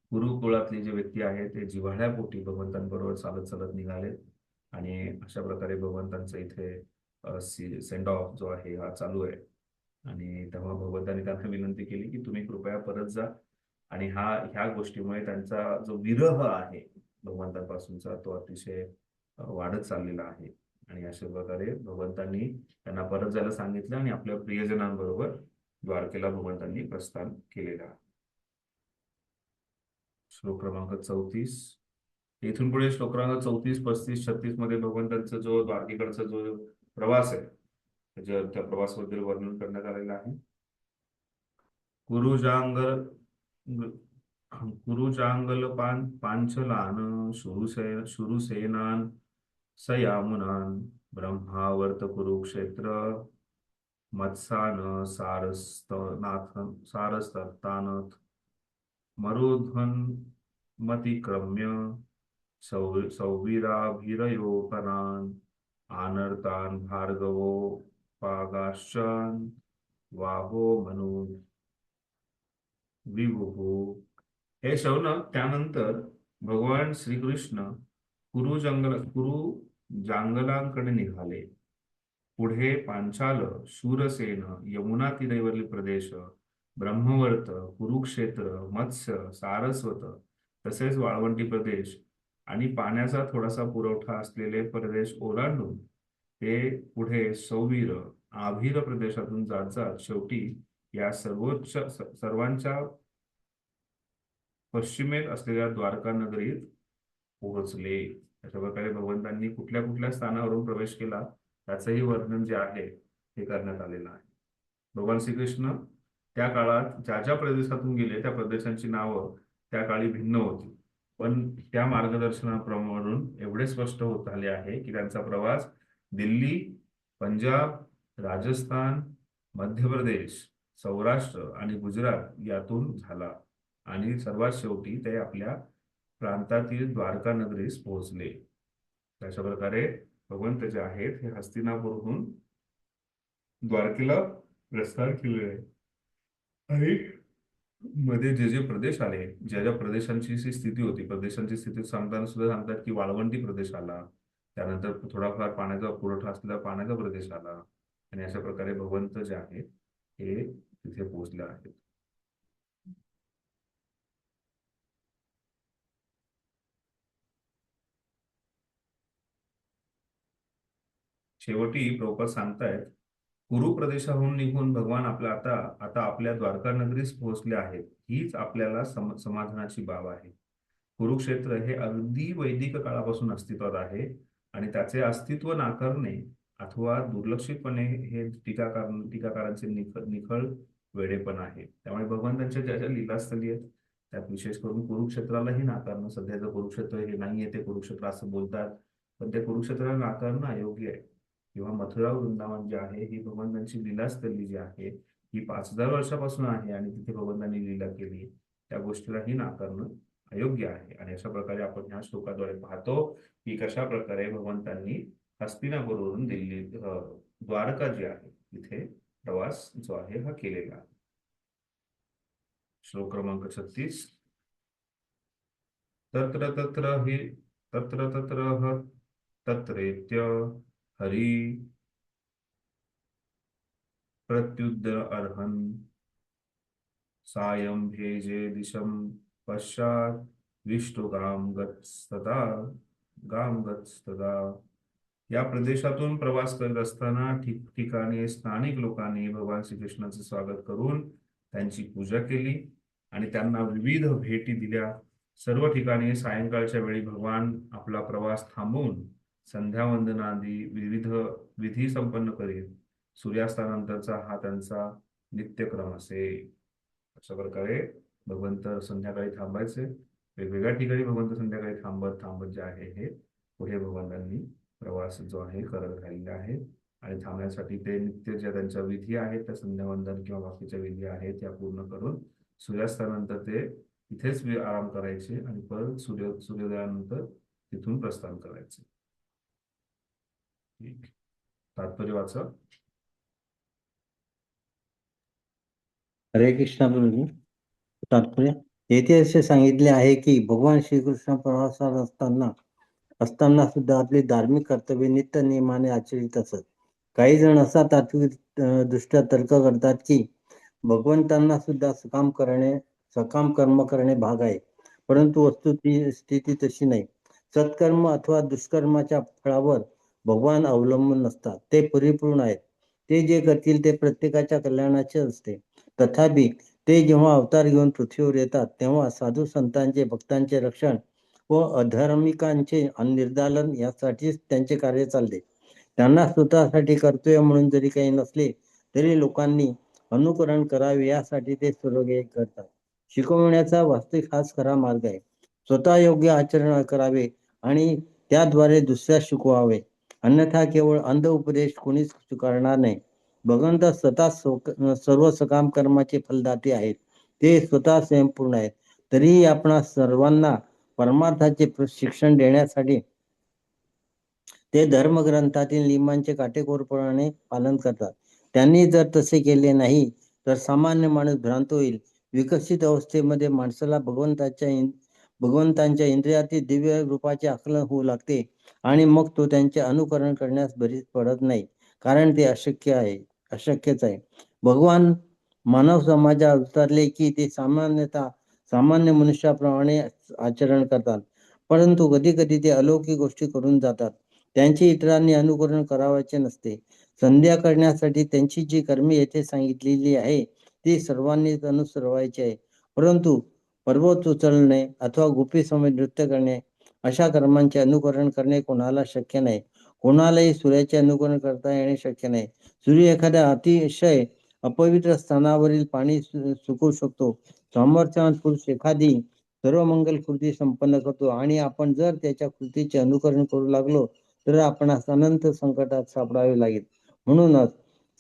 कुरु कुळातले जे व्यक्ती आहेत ते जिव्हाळ्यापोटी भगवंतांबरोबर चालत चालत निघाले. आणि अशा प्रकारे भगवंतांचा इथे सेंड ऑफ जो आहे हा चालू आहे. आणि तेव्हा भगवंतांनी त्यांना विनंती केली की तुम्ही कृपया परत जा. आणि ह्या गोष्टीमुळे त्यांचा जो विरह आहे भगवंतांपासूनचा तो अतिशय वाढत चाललेला आहे. आणि अशा प्रकारे भगवंतांनी त्यांना परत जायला सांगितलं आणि आपल्या प्रियजनांबरोबर द्वारकेला भगवंतांनी प्रस्थान केलेलं आहे. श्लोक क्रमांक 34. इथून पुढे श्लोक क्रमांक 34, 35, 36 मध्ये भगवंतांचा जो द्वारकेकडचा जो प्रवास आहे त्या प्रवासाबद्दल वर्णन करण्यात आलेलं आहे. कुरुजांगल पांचलान शुरुसेनान सयामुनान ब्रह्मावर्त कुरुक्षेत्र मत्सान सारस्तनाथ मरुध्वन्मतिक्रम्य सौवीराभिरयोपनान आनर्तान भार्गवोपागाश्चान वाहो मनु विभुः. हे शौनक त्यानंतर भगवान श्रीकृष्ण कुरु जांगलांकडे निघाले. पुढे पांचाल, शूरसेन, यमुना तीरेवरील प्रदेश, ब्रह्मवर्त, कुरुक्षेत्र, मत्स्य, सारस्वत तसेच वाळवंटी प्रदेश आणि पाण्याचा थोडासा पुरवठा असलेले प्रदेश ओलांडून ते पुढे सौवीर, आभीर प्रदेशातून जात जात शेवटी या सर्वांच्या पश्चिमेत असलेल्या द्वारका नगरीत पोहोचले. अशा प्रकारे भगवंतांनी कुठल्या कुठल्या स्थानावरून प्रवेश केला त्याचंही वर्णन जे आहे हे करण्यात आलेलं आहे. भगवान श्रीकृष्ण त्या काळात ज्या ज्या प्रदेशातून गेले त्या प्रदेशांची नावं त्या काळी भिन्न होती. पण त्या मार्गदर्शनाप्रमाणे एवढे स्पष्ट होत आले आहे की त्यांचा प्रवास दिल्ली, पंजाब, राजस्थान, मध्य प्रदेश, सौराष्ट्र आणि गुजरात यातून झाला आणि सर्वात शेवटी ते आपल्या प्रांतातील द्वारका नगरीस पोहोचले. अशा प्रकारे भगवंत जे आहेत हे हस्तिनापूरहून द्वारकेला प्रस्थान केले आहे. आणि मध्ये जे जे प्रदेश आले, ज्या ज्या प्रदेशांची जी स्थिती होती, प्रदेशांची स्थिती सांगताना सुद्धा सांगतात की वाळवंटी प्रदेश आला, त्यानंतर थोडाफार पाण्याचा पुरवठा असलेला पाण्याचा प्रदेश आला आणि अशा प्रकारे भगवंत जे आहेत हे तिथे पोहोचले आहेत. शेवटी प्रभुपाद सांगतायत, कुरु प्रदेशाहून निघून भगवान आपल्या आता आता आपल्या द्वारका नगरीस पोहोचले आहेत. हीच आपल्याला समाधानाची बाब आहे. कुरुक्षेत्र हे अगदी वैदिक काळापासून अस्तित्वात आहे आणि त्याचे अस्तित्व नाकारणे अथवा दुर्लक्षितपणे हे टीकाकारांचे निखळ वेडेपण आहे. त्यामुळे भगवंतांच्या ज्या ज्या लीलास्थली आहेत त्यात विशेष करून कुरुक्षेत्रालाही नाकारणं, सध्याचं कुरुक्षेत्र हे नाहीये ते कुरुक्षेत्र असं बोलतात, पण ते कुरुक्षेत्राला नाकारणं अयोग्य आहे. किंवा मथुरा वृंदावन जे आहे ही भगवंतांची लीलास्थली जी आहे ही 5000 वर्षापासून आहे आणि तिथे भगवंतांनी लीला केली, त्या गोष्टीलाही नाकारणं अयोग्य आहे. आणि अशा प्रकारे आपण ह्या श्लोकाद्वारे पाहतो की कशा प्रकारे भगवंतांनी हस्तिनापूरवरून दिल्ली द्वारका जी आहे तिथे प्रवास जो आहे हा केलेला आहे. श्लोक क्रमांक 36. तत्र तत्र हि तत्र तत्र तत्रेत्य हरी प्रत्युदर अर्हन् सायं भेजे दिशं पश्चात् विष्णुगाम गत्स्तदा. या प्रदेशातून प्रवास करत असताना ठिकठिकाणी स्थानिक लोकांनी भगवान श्रीकृष्णाचे स्वागत करून त्यांची पूजा केली आणि त्यांना विविध भेटी दिल्या. सर्व ठिकाणी सायंकाळच्या वेळी भगवान आपला प्रवास थांबवून संध्यावंदनादी विविध विधी संपन्न करीत. सूर्यास्तानंतरचा हा त्यांचा नित्यक्रम असे. अशा प्रकारे भगवंत संध्याकाळी थांबायचे. वेगवेगळ्या ठिकाणी भगवंत संध्याकाळी थांबत थांबत जे आहे हे पुढे भगवंतांनी प्रवास जो आहे करत राहिलेला आहे. आणि थांबण्यासाठी ते नित्य ज्या त्यांच्या विधी आहेत त्या संध्यावंदन किंवा बाकीच्या विधी आहेत त्या पूर्ण करून सूर्यास्तानंतर ते तिथेच आराम करायचे आणि परत सूर्योदयानंतर तिथून प्रस्थान करायचे. ठीक, तात्पर्य वाचा. हरे कृष्ण प्रभू. तात्पर्य. येथे असे सांगितले आहे की भगवान श्रीकृष्ण प्रवासात असताना सुद्धा आपली धार्मिक कर्तव्य नित्य नियमाने आचरित असत. काही जण असा तात्विक दृष्ट्या तर्क करतात की भगवंतांना सुद्धा सकाम कर्म करणे भाग आहे, परंतु स्थिती तशी नाही. सत्कर्म अथवा दुष्कर्माच्या फळावर भगवान अवलंबून नसतात, ते परिपूर्ण आहेत. ते जे करतील ते प्रत्येकाच्या कल्याणाचे असते. तथापि ते जेव्हा अवतार घेऊन पृथ्वीवर येतात तेव्हा साधू संतांचे, भक्तांचे रक्षण व अधर्मिकांचे निर्दालन यासाठीच त्यांचे कार्य चालते. त्यांना स्वतःसाठी कर्तव्य म्हणून जरी काही नसले तरी लोकांनी अनुकरण करावे यासाठी ते सर्व काही करतात. शिकवण्याचा वास्तविक हाच खरा मार्ग आहे. स्वतः योग्य आचरण करावे आणि त्याद्वारे दुसऱ्यास शिकवावे, अन्यथा केवळ अंध उपदेश कोणीच स्वीकारणार नाही. भगवंत स्वतः सर्व सकाम कर्माचे फलदाते आहेत. ते स्वतः स्वयंपूर्ण आहेत. तरीही आपणा सर्वांना परमार्थाचे शिक्षण देण्यासाठी ते धर्मग्रंथातील नियमांचे काटेकोरपणे पालन करतात. त्यांनी जर तसे केले नाही तर सामान्य माणूस भ्रांत होईल. विकसित अवस्थेमध्ये माणसाला भगवंतांच्या इंद्रियातील दिव्य रूपाचे आकलन होऊ लागते आणि मग तो त्यांचे अनुकरण करण्यास भरीत पडत नाही, कारण ते अशक्यच आहे. भगवान मानव समाजात अवतरले की ते सामान्य मनुष्याप्रमाणे आचरण करतात, परंतु कधी कधी ते अलौकिक गोष्टी करून जातात. त्यांचे इतरांनी अनुकरण करावयाचे नसते. संध्या करण्यासाठी त्यांची जी कर्मे येथे सांगितलेली आहे ती सर्वांनीच अनुसरवायची आहे. परंतु पर्वत उचलणे अथवा गोपीसमोर नृत्य करणे अशा कर्मांचे अनुकरण करणे कोणाला शक्य नाही. कोणालाही सूर्याचे अनुकरण करता येणे शक्य नाही. सूर्य एखाद्या अतिशय अपवित्र स्थानावरील पाणी सुकवू शकतो. सामर्थ्यवान पुरुष एखादी सर्व मंगल कृती संपन्न करतो आणि आपण जर त्याच्या कृतीचे अनुकरण करू लागलो तर आपणास अनंत संकटात सापडावे लागेल. म्हणूनच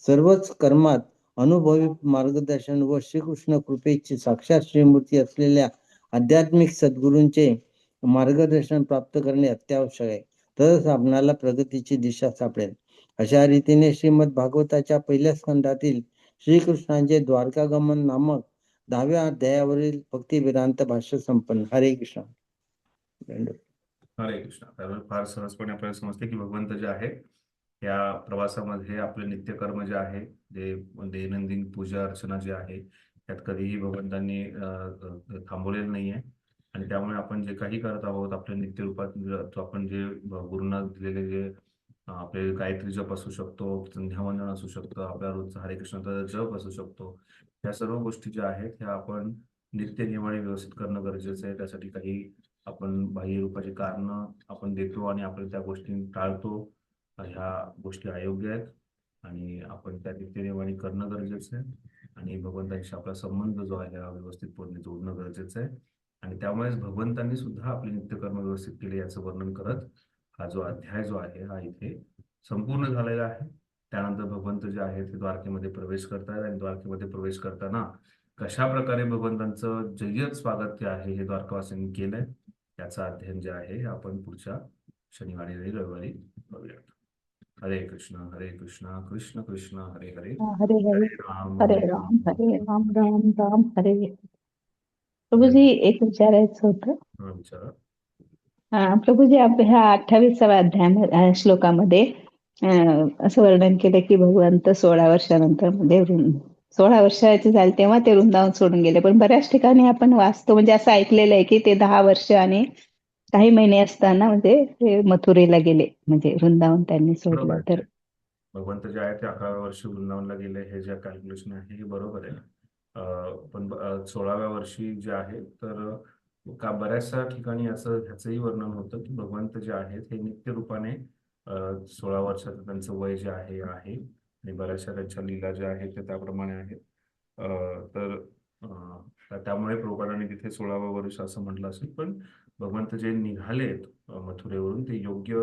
सर्वच कर्मात अनुभवी मार्गदर्शन व श्रीकृष्ण कृपेची साक्षात श्रीमूर्ती असलेल्या आध्यात्मिक सद्गुरूंचे मार्गदर्शन प्राप्त करणे अत्यावश्यक आहे. तरच आपणाला प्रगतीची दिशा सापडेल. अशा रीतीने श्रीमद भागवताच्या पहिल्या स्कंदातील श्रीकृष्णांचे द्वारकागमन नामक 10व्या अध्यायावरील भक्तिवेदांत भाष्य संपन्न. हरे कृष्ण. हरे कृष्ण. त्यामुळे फार सहजपणे आपल्याला समजते की भगवंत जे आहे या प्रवासामध्ये आपले नित्यकर्म जे आहे, जे दैनंदिन पूजा अर्चना जे आहे, त्यात कधीही भगवंतांनी थांबवलेलं नाहीये. आणि त्यामुळे आपण जे काही करत आहोत आपल्या नित्यरूपात आपण जे गुरुंना दिलेले जे आपले गायत्री जप असू शकतो, संध्यावंदन असू शकतं, आपल्या रोजचा हरे कृष्णाचा जप असू शकतो, या सर्व गोष्टी ज्या आहेत ह्या आपण नित्य नियमाने व्यवस्थित करणं गरजेचं आहे. त्यासाठी काही आपण बाह्य रूपाची कारणं आपण देतो आणि आपण त्या गोष्टी टाळतो. ह्या गोष्टी अयोग्य आहेत आणि आपण त्या नित्यनियमाने करणं गरजेचं आहे. आणि भगवंतांशी आपला संबंध जो आहे हा व्यवस्थितपणे जोडणं गरजेचं आहे. आणि त्यामुळेच भगवंतांनी सुद्धा आपले नित्यकर्म व्यवस्थित केले याचं वर्णन करत हा जो अध्याय जो आहे हा इथे संपूर्ण झालेला आहे. त्यानंतर भगवंत जे आहे ते द्वारकेमध्ये प्रवेश करतात आणि द्वारकेमध्ये प्रवेश करताना कशा प्रकारे भगवंतांचं जय्यत स्वागत जे आहे हे द्वारकावासींनी केलंय याचं अध्ययन जे आहे आपण पुढच्या शनिवारी आणि रविवारी बघूया. हरे कृष्ण कृष्ण कृष्ण हरे हरे, हरे हरे, राम हरे राम, हरे राम, राम राम हरे. प्रभूजी एक विचारायचं होतं. विचारा. प्रभूजी ह्या 28व्या अध्याय श्लोकामध्ये असं वर्णन केलं की भगवंत 16 वर्षानंतर मध्ये 16 वर्षाचे झाले तेव्हा ते वृंदावन सोडून गेले. पण बऱ्याच ठिकाणी आपण वाचतो, म्हणजे असं ऐकलेलं आहे की ते 10 वर्ष आणि काही महिने असताना म्हणजे ते मथुरेला गेले, म्हणजे वृंदावन त्यांनी सोडलं. तर भगवंत जे आहे ते 11व्या वर्षी वृंदावनला गेले, हे जे कॅल्क्युलेशन आहे हे बरोबर आहे. पण 16व्या वर्षी जे आहे तर बऱ्याचशा ठिकाणी ह्याचंही वर्णन होतं की भगवंत जे आहेत हे नित्य रूपाने 16 वर्षाचं त्यांचं वय जे आहे आणि बऱ्याचशा त्यांच्या लीला ज्या आहेत ते त्याप्रमाणे आहेत. तर त्यामुळे प्रभुपादांनी तिथे 16वं वर्ष असं म्हटलं असेल. पण भगवंत जे निघालेत मथुरेवरून ते योग्य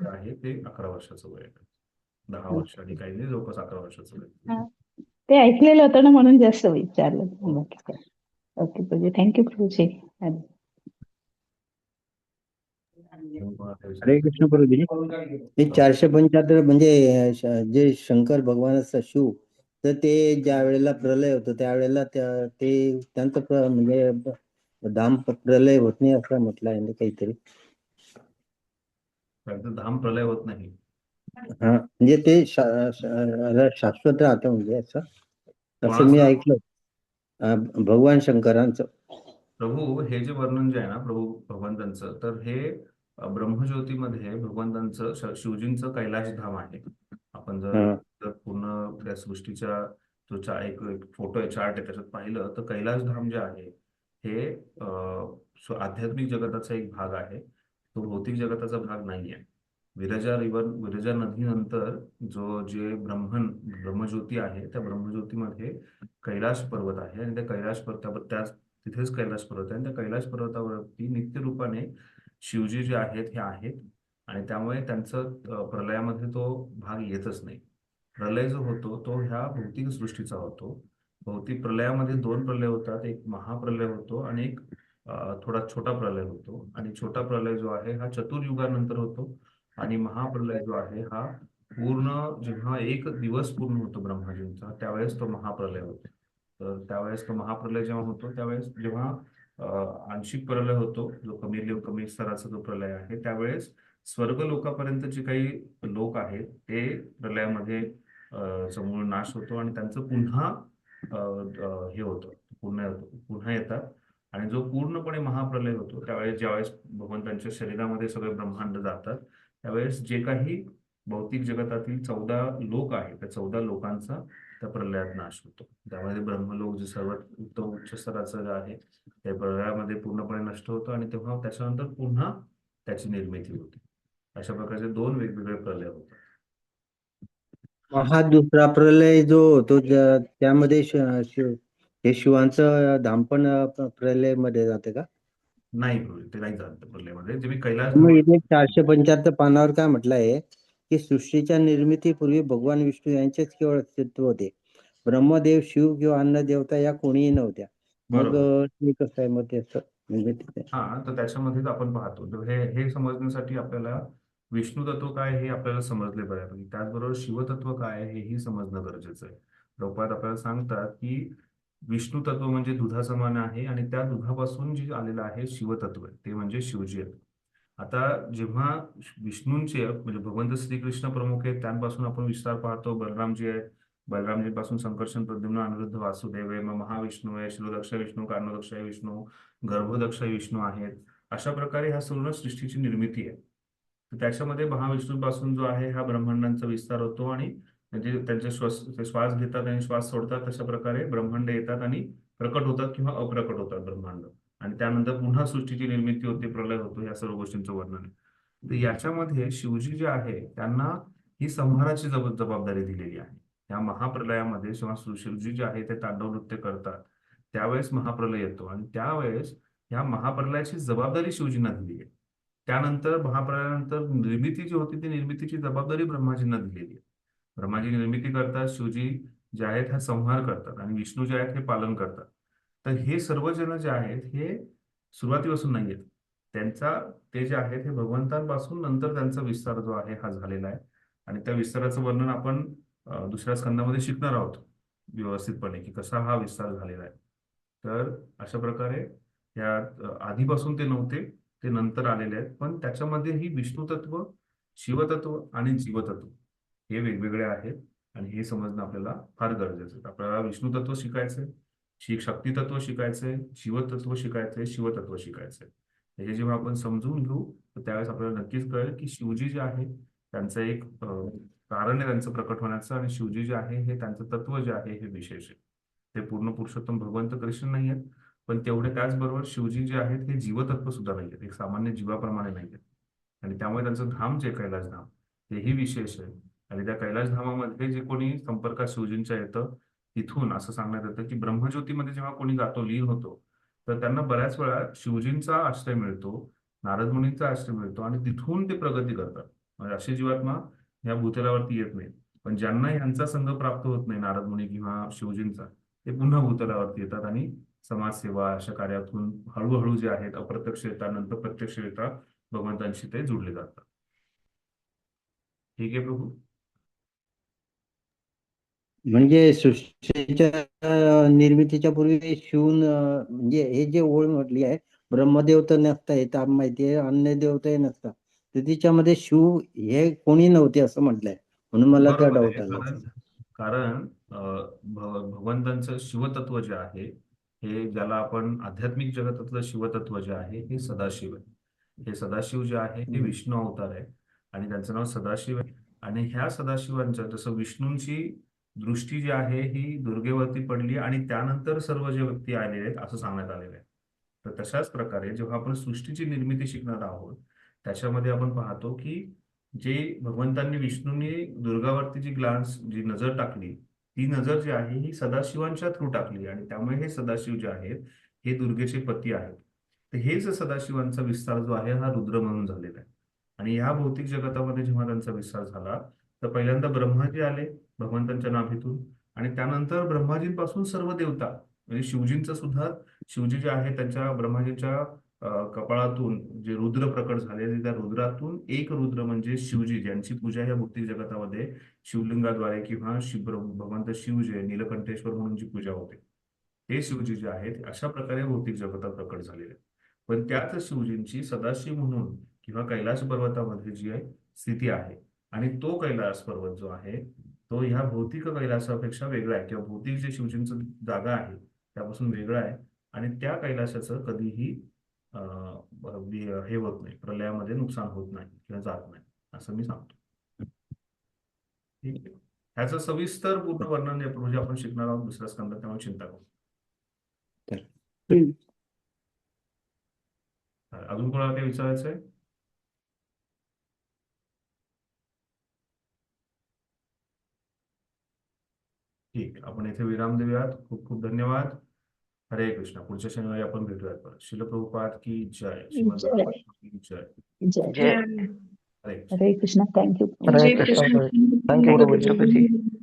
आहे ते 11 वर्षाचं वय आहे. 10 वर्ष आणि काही नाही, जवळपास 11 वर्षाचं वय. ते ऐकलेलं होतं ना, म्हणून जास्त विचारलं. ओके प्रभू, थँक्यू प्रभूजी. हरे कृष्ण प्रभूजी. हे 475 म्हणजे जे शंकर भगवानाचा शिव, तर ते ज्या वेळेला प्रलय होतो त्यावेळेला ते त्यांचं म्हणजे धाम प्रलय होत नाही असं म्हटलं आहे ना काहीतरी. धाम प्रलय होत नाही. हा, म्हणजे ते शाश्वत राहतं म्हणजे असं मी ऐकलं भगवान शंकरांचं. प्रभू हे जे वर्णन जे आहे ना प्रभू भगवंतांचं, तर हे ब्रह्मज्योतीमध्ये भगवंतांचं शिवजींचं कैलाश धाम आहे. आपण जर पूर्ण त्या सृष्टीच्या जो एक फोटो आहे, चार्ट आहे, त्याच्यात पाहिलं तर कैलाश धाम जे आहे हे आध्यात्मिक जगताचा एक भाग आहे, तो भौतिक जगताचा भाग नाहीये. विरजा नदीनंतर जे ब्रह्मज्योती आहे त्या ब्रह्मज्योतीमध्ये कैलाश पर्वत आहे आणि त्या कैलाश पर्वतावर तिथेच कैलाश पर्वत आहे आणि त्या कैलाश पर्वतावरती नित्य रूपाने शिवजी जे आहेत हे आहेत आणि त्यामुळे त्यांचं प्रलयामध्ये तो भाग येतच नाही. प्रलय जो होतो तो ह्या भौतिक सृष्टीचा होतो. भौतिक प्रलयामध्ये 2 प्रलय होतात, एक महाप्रलय होतो आणि एक थोडा छोटा प्रलय होतो. आणि छोटा प्रलय जो आहे हा चतुर्युगानंतर होतो आणि महाप्रलय जो आहे हा पूर्ण जेव्हा 1 दिवस पूर्ण होतो ब्रह्माजींचा त्यावेळेस तो महाप्रलय होतो. तर त्यावेळेस तो महाप्रलय जेव्हा होतो त्यावेळेस जेव्हा आंशिक प्रलय होतो, जो कमी स्तराचा जो प्रलय आहे, त्यावेळेस स्वर्ग लोकापर्यंत जे काही लोक आहेत ते प्रलयामध्ये समूळ नाश होतो आणि त्यांचं पुन्हा हे होतं, पुन्हा येतात. आणि जो पूर्णपणे महाप्रलय होतो त्यावेळेस ज्यावेळेस भगवंतांच्या शरीरामध्ये सगळे ब्रह्मांड जातात त्यावेळेस जे काही भौतिक जगतातील 14 लोक आहेत त्या 14 लोकांचा त्या प्रलयात नाश होतो. त्यामध्ये ब्रह्मलोक जे सर्वात उत्तम उच्च स्तराचं आहे त्या प्रलयामध्ये पूर्णपणे नष्ट होतं आणि तेव्हा त्याच्यानंतर पुन्हा त्याची निर्मिती होते. अशा प्रकारचे 2 वेगवेगळे प्रलय होतात. हा दुसरा प्रलय जो होतो त्यामध्ये हे शिवांचं धाम पण प्रलय मध्ये जाते का? नाही, ते नाही जात प्रलयामध्ये. जे मी कैलाश 475 पानावर काय म्हटलं आहे की सृष्टीच्या निर्मितीपूर्वी भगवान विष्णू यांचेच केवळ अस्तित्व होते. ब्रह्मदेव, शिव किंवा अन्य देवता या कोणीही नव्हत्या. मग बरोबर. ते कसं आहे मग त्याचं म्हणजे ते- हा, तर त्याच्यामध्येच आपण पाहतो. तर हे समजण्यासाठी आपल्याला विष्णू तत्व काय हे आपल्याला समजले बऱ्यापैकी. त्याचबरोबर शिवतत्व काय आहे हेही समजणं गरजेचं आहे. प्रभुपाद आपल्याला सांगतात की विष्णू तत्व म्हणजे दुधासमान आहे आणि त्या दुधापासून जे आलेलं आहे शिवतत्व ते म्हणजे शिवजी आहे. आता जेव्हा विष्णूंचे म्हणजे भगवंत श्रीकृष्ण प्रमुख आहेत, त्यांपासून आपण विस्तार पाहतो. बलरामजी आहे, बलरामजीपासून संकर्षण, प्रद्युम्न, अनिरुद्ध, वासुदेव आहे, मग महाविष्णू आहे, शिरोदक्ष विष्णू, कारणदक्ष विष्णू, गर्भदक्ष विष्णू आहेत. अशा प्रकारे ह्या पूर्ण सृष्टीची निर्मिती आहे. तर त्याच्यामध्ये महाविष्णूपासून जो आहे हा ब्रह्मांडांचा विस्तार होतो आणि म्हणजे त्यांचे श्वास घेतात आणि श्वास सोडतात, तशा प्रकारे ब्रह्मांड येतात आणि प्रकट होतात किंवा अप्रकट होतात ब्रह्मांड. आणि त्यानंतर पुन्हा सृष्टीची निर्मिती होते, प्रलय होतो, या सर्व गोष्टींचं वर्णन आहे. तर याच्यामध्ये शिवजी जे आहे त्यांना ही संहाराची जबाबदारी दिलेली आहे. या महाप्रलयामध्ये जेव्हा शिवजी जे आहे ते तांडव नृत्य करतात त्यावेळेस महाप्रलय येतो आणि त्यावेळेस या महाप्रलयाची जबाबदारी शिवजींना दिली आहे. त्यानंतर महाप्रलयानंतर निर्मिती जी होती ती निर्मितीची जबाबदारी ब्रह्माजींना दिलेली आहे. ब्रह्माजी निर्मिती करतात, शिवजी जे आहेत हा संहार करतात आणि विष्णू जे आहेत हे पालन करतात. तर हे सर्व जण जे आहेत हे सुरुवातीपासून नाही आहेत. ते जे आहेत हे भगवंतांपासून नंतर त्यांचा विस्तार जो आहे हा झालेला आहे आणि त्या विस्ताराचं वर्णन आपण दुसऱ्या स्कंदामध्ये शिकणार आहोत व्यवस्थितपणे की कसा हा विस्तार झालेला आहे. तर अशा प्रकारे या आधीपासून ते नव्हते, ते नंतर आलेले आहेत. पण त्याच्यामध्ये ही विष्णू तत्व, शिवतत्व आणि जीवतत्व हे वेगवेगळे आहेत आणि हे समजणं आपल्याला फार गरजेचं आहे. आपल्याला विष्णू तत्व शिकायचंय, शक्ती तत्व शिकायचंय, जीवतत्व शिकायचंय, शिवतत्व शिकायचंय. हे जेव्हा आपण समजून घेऊ तर त्यावेळेस आपल्याला नक्कीच कळेल की शिवजी जे आहे त्यांचं एक कारण आहे त्यांचं प्रकट होण्याचं आणि शिवजी जे आहे हे त्यांचं तत्व जे आहे हे विशेष आहे. ते पूर्ण पुरुषोत्तम भगवंत कृष्ण नाही आहेत, पण तेवढे त्याचबरोबर शिवजी जे आहेत हे जीवतत्व सुद्धा नाही आहेत, एक सामान्य जीवाप्रमाणे नाही आहेत. आणि त्यामुळे त्यांचं धाम जे कैलास धाम तेही विशेष आहे. आणि त्या कैलास धामामध्ये जे कोणी संपर्कात शिवजींच्या येतं तिथून असं सांगण्यात येतं की ब्रह्मज्योतीमध्ये जेव्हा कोणी जातो, लीन होतो, तर त्यांना बऱ्याच वेळा शिवजींचा आश्रय मिळतो, नारद मुनींचा आश्रय मिळतो आणि तिथून ते प्रगती करतात. म्हणजे अशी जीवात्मा या भूतलावरती येत नाही. पण ज्यांना यांचा संघ प्राप्त होत नाही, नारद मुनी किंवा शिवजींचा, ते पुन्हा भूतलावरती येतात आणि समाजसेवा अशा कार्यातून हळूहळू जे आहेत अप्रत्यक्ष येतात, नंतर प्रत्यक्ष येतात, भगवंतांशी ते जुडले जातात. ठीक आहे प्रभू. म्हणजे सृष्टीच्या निर्मितीच्या पूर्वी शिवून म्हणजे हे जे ओळ म्हटली आहे, ब्रह्मदेव तर नसता येत माहिती आहे, अन्य देवताही नसतात, तर तिच्यामध्ये शिव हे कोणी नव्हते असं म्हटलंय, म्हणून मला त्या बरोबर डाऊट आहे. आला. कारण भगवंतांचं शिवतत्व जे आहे हे ज्याला आपण आध्यात्मिक जगतातलं शिवतत्व जे आहे हे सदाशिव आहे. हे सदाशिव जे आहे हे विष्णू अवतार आहे आणि त्यांचं नाव सदाशिव आहे. आणि ह्या सदाशिवांचं जसं विष्णूंची दृष्टी जी आहे ही दुर्गेवरती पडली आणि त्यानंतर सर्व जे व्यक्ती आलेले आहेत असं सांगण्यात आलेलं आहे. तर तशाच प्रकारे जेव्हा आपण सृष्टीची निर्मिती शिकणार आहोत त्याच्यामध्ये आपण पाहतो की जे भगवंतांनी विष्णूंनी दुर्गावरती जी नजर टाकली ती नजर जी आहे ही सदाशिवांच्या थ्रू टाकली आणि त्यामुळे हे सदाशिव जे आहेत हे दुर्गेचे पती आहेत. तर हेच सदाशिवांचा विस्तार जो आहे हा रुद्र म्हणून झालेला आहे. आणि ह्या भौतिक जगतामध्ये जेव्हा त्यांचा विस्तार झाला तर पहिल्यांदा ब्रह्माजी आले भगवंतांच्या नाभीतून आणि त्यानंतर ब्रह्माजींपासून सर्व देवता म्हणजे शिवजींचं सुद्धा, शिवजी जे आहे त्यांच्या ब्रह्माजींच्या कपाळातून जे रुद्र प्रकट झाले त्या रुद्रातून एक रुद्र म्हणजे शिवजी, ज्यांची पूजा या भौतिक जगतामध्ये शिवलिंगाद्वारे किंवा भगवंत शिव जे नीलकंठेश्वर म्हणून जी पूजा होते ते शिवजी जे आहेत अशा प्रकारे भौतिक जगतात प्रकट झालेले. पण त्याच शिवजींची सदाशिव म्हणून किंवा कैलास पर्वतामध्ये जी आहे स्थिती आहे आणि तो कैलास पर्वत जो आहे तो ह्या भौतिक कैलासापेक्षा वेगळा आहे किंवा भौतिक जे शिवजींचं जागा आहे त्यापासून वेगळा आहे आणि त्या कैलासाचं कधीही हे होत नाही, प्रलयामध्ये नुकसान होत नाही किंवा जात नाही असं मी सांगतो. ठीक आहे. ह्याचं सविस्तर पूर्ण वर्णन म्हणजे आपण शिकणार आहोत दुसऱ्या स्कंदात, त्यामुळे चिंता करू. अजून कोणाला काही विचारायचं आहे? ठीक, आपण इथे विराम देऊयात. खूप खूप धन्यवाद. हरे कृष्ण. पुढच्या शनिवारी आपण भेटूयात परत. श्रील प्रभुपाद की जय. श्रीमद भागवत की जय. जय. जय हरे कृष्ण. हरे कृष्णा. थँक्यू. जय हरे कृष्ण. कृष्ण. थँक्यू प्रभूजी. प्रभुजी.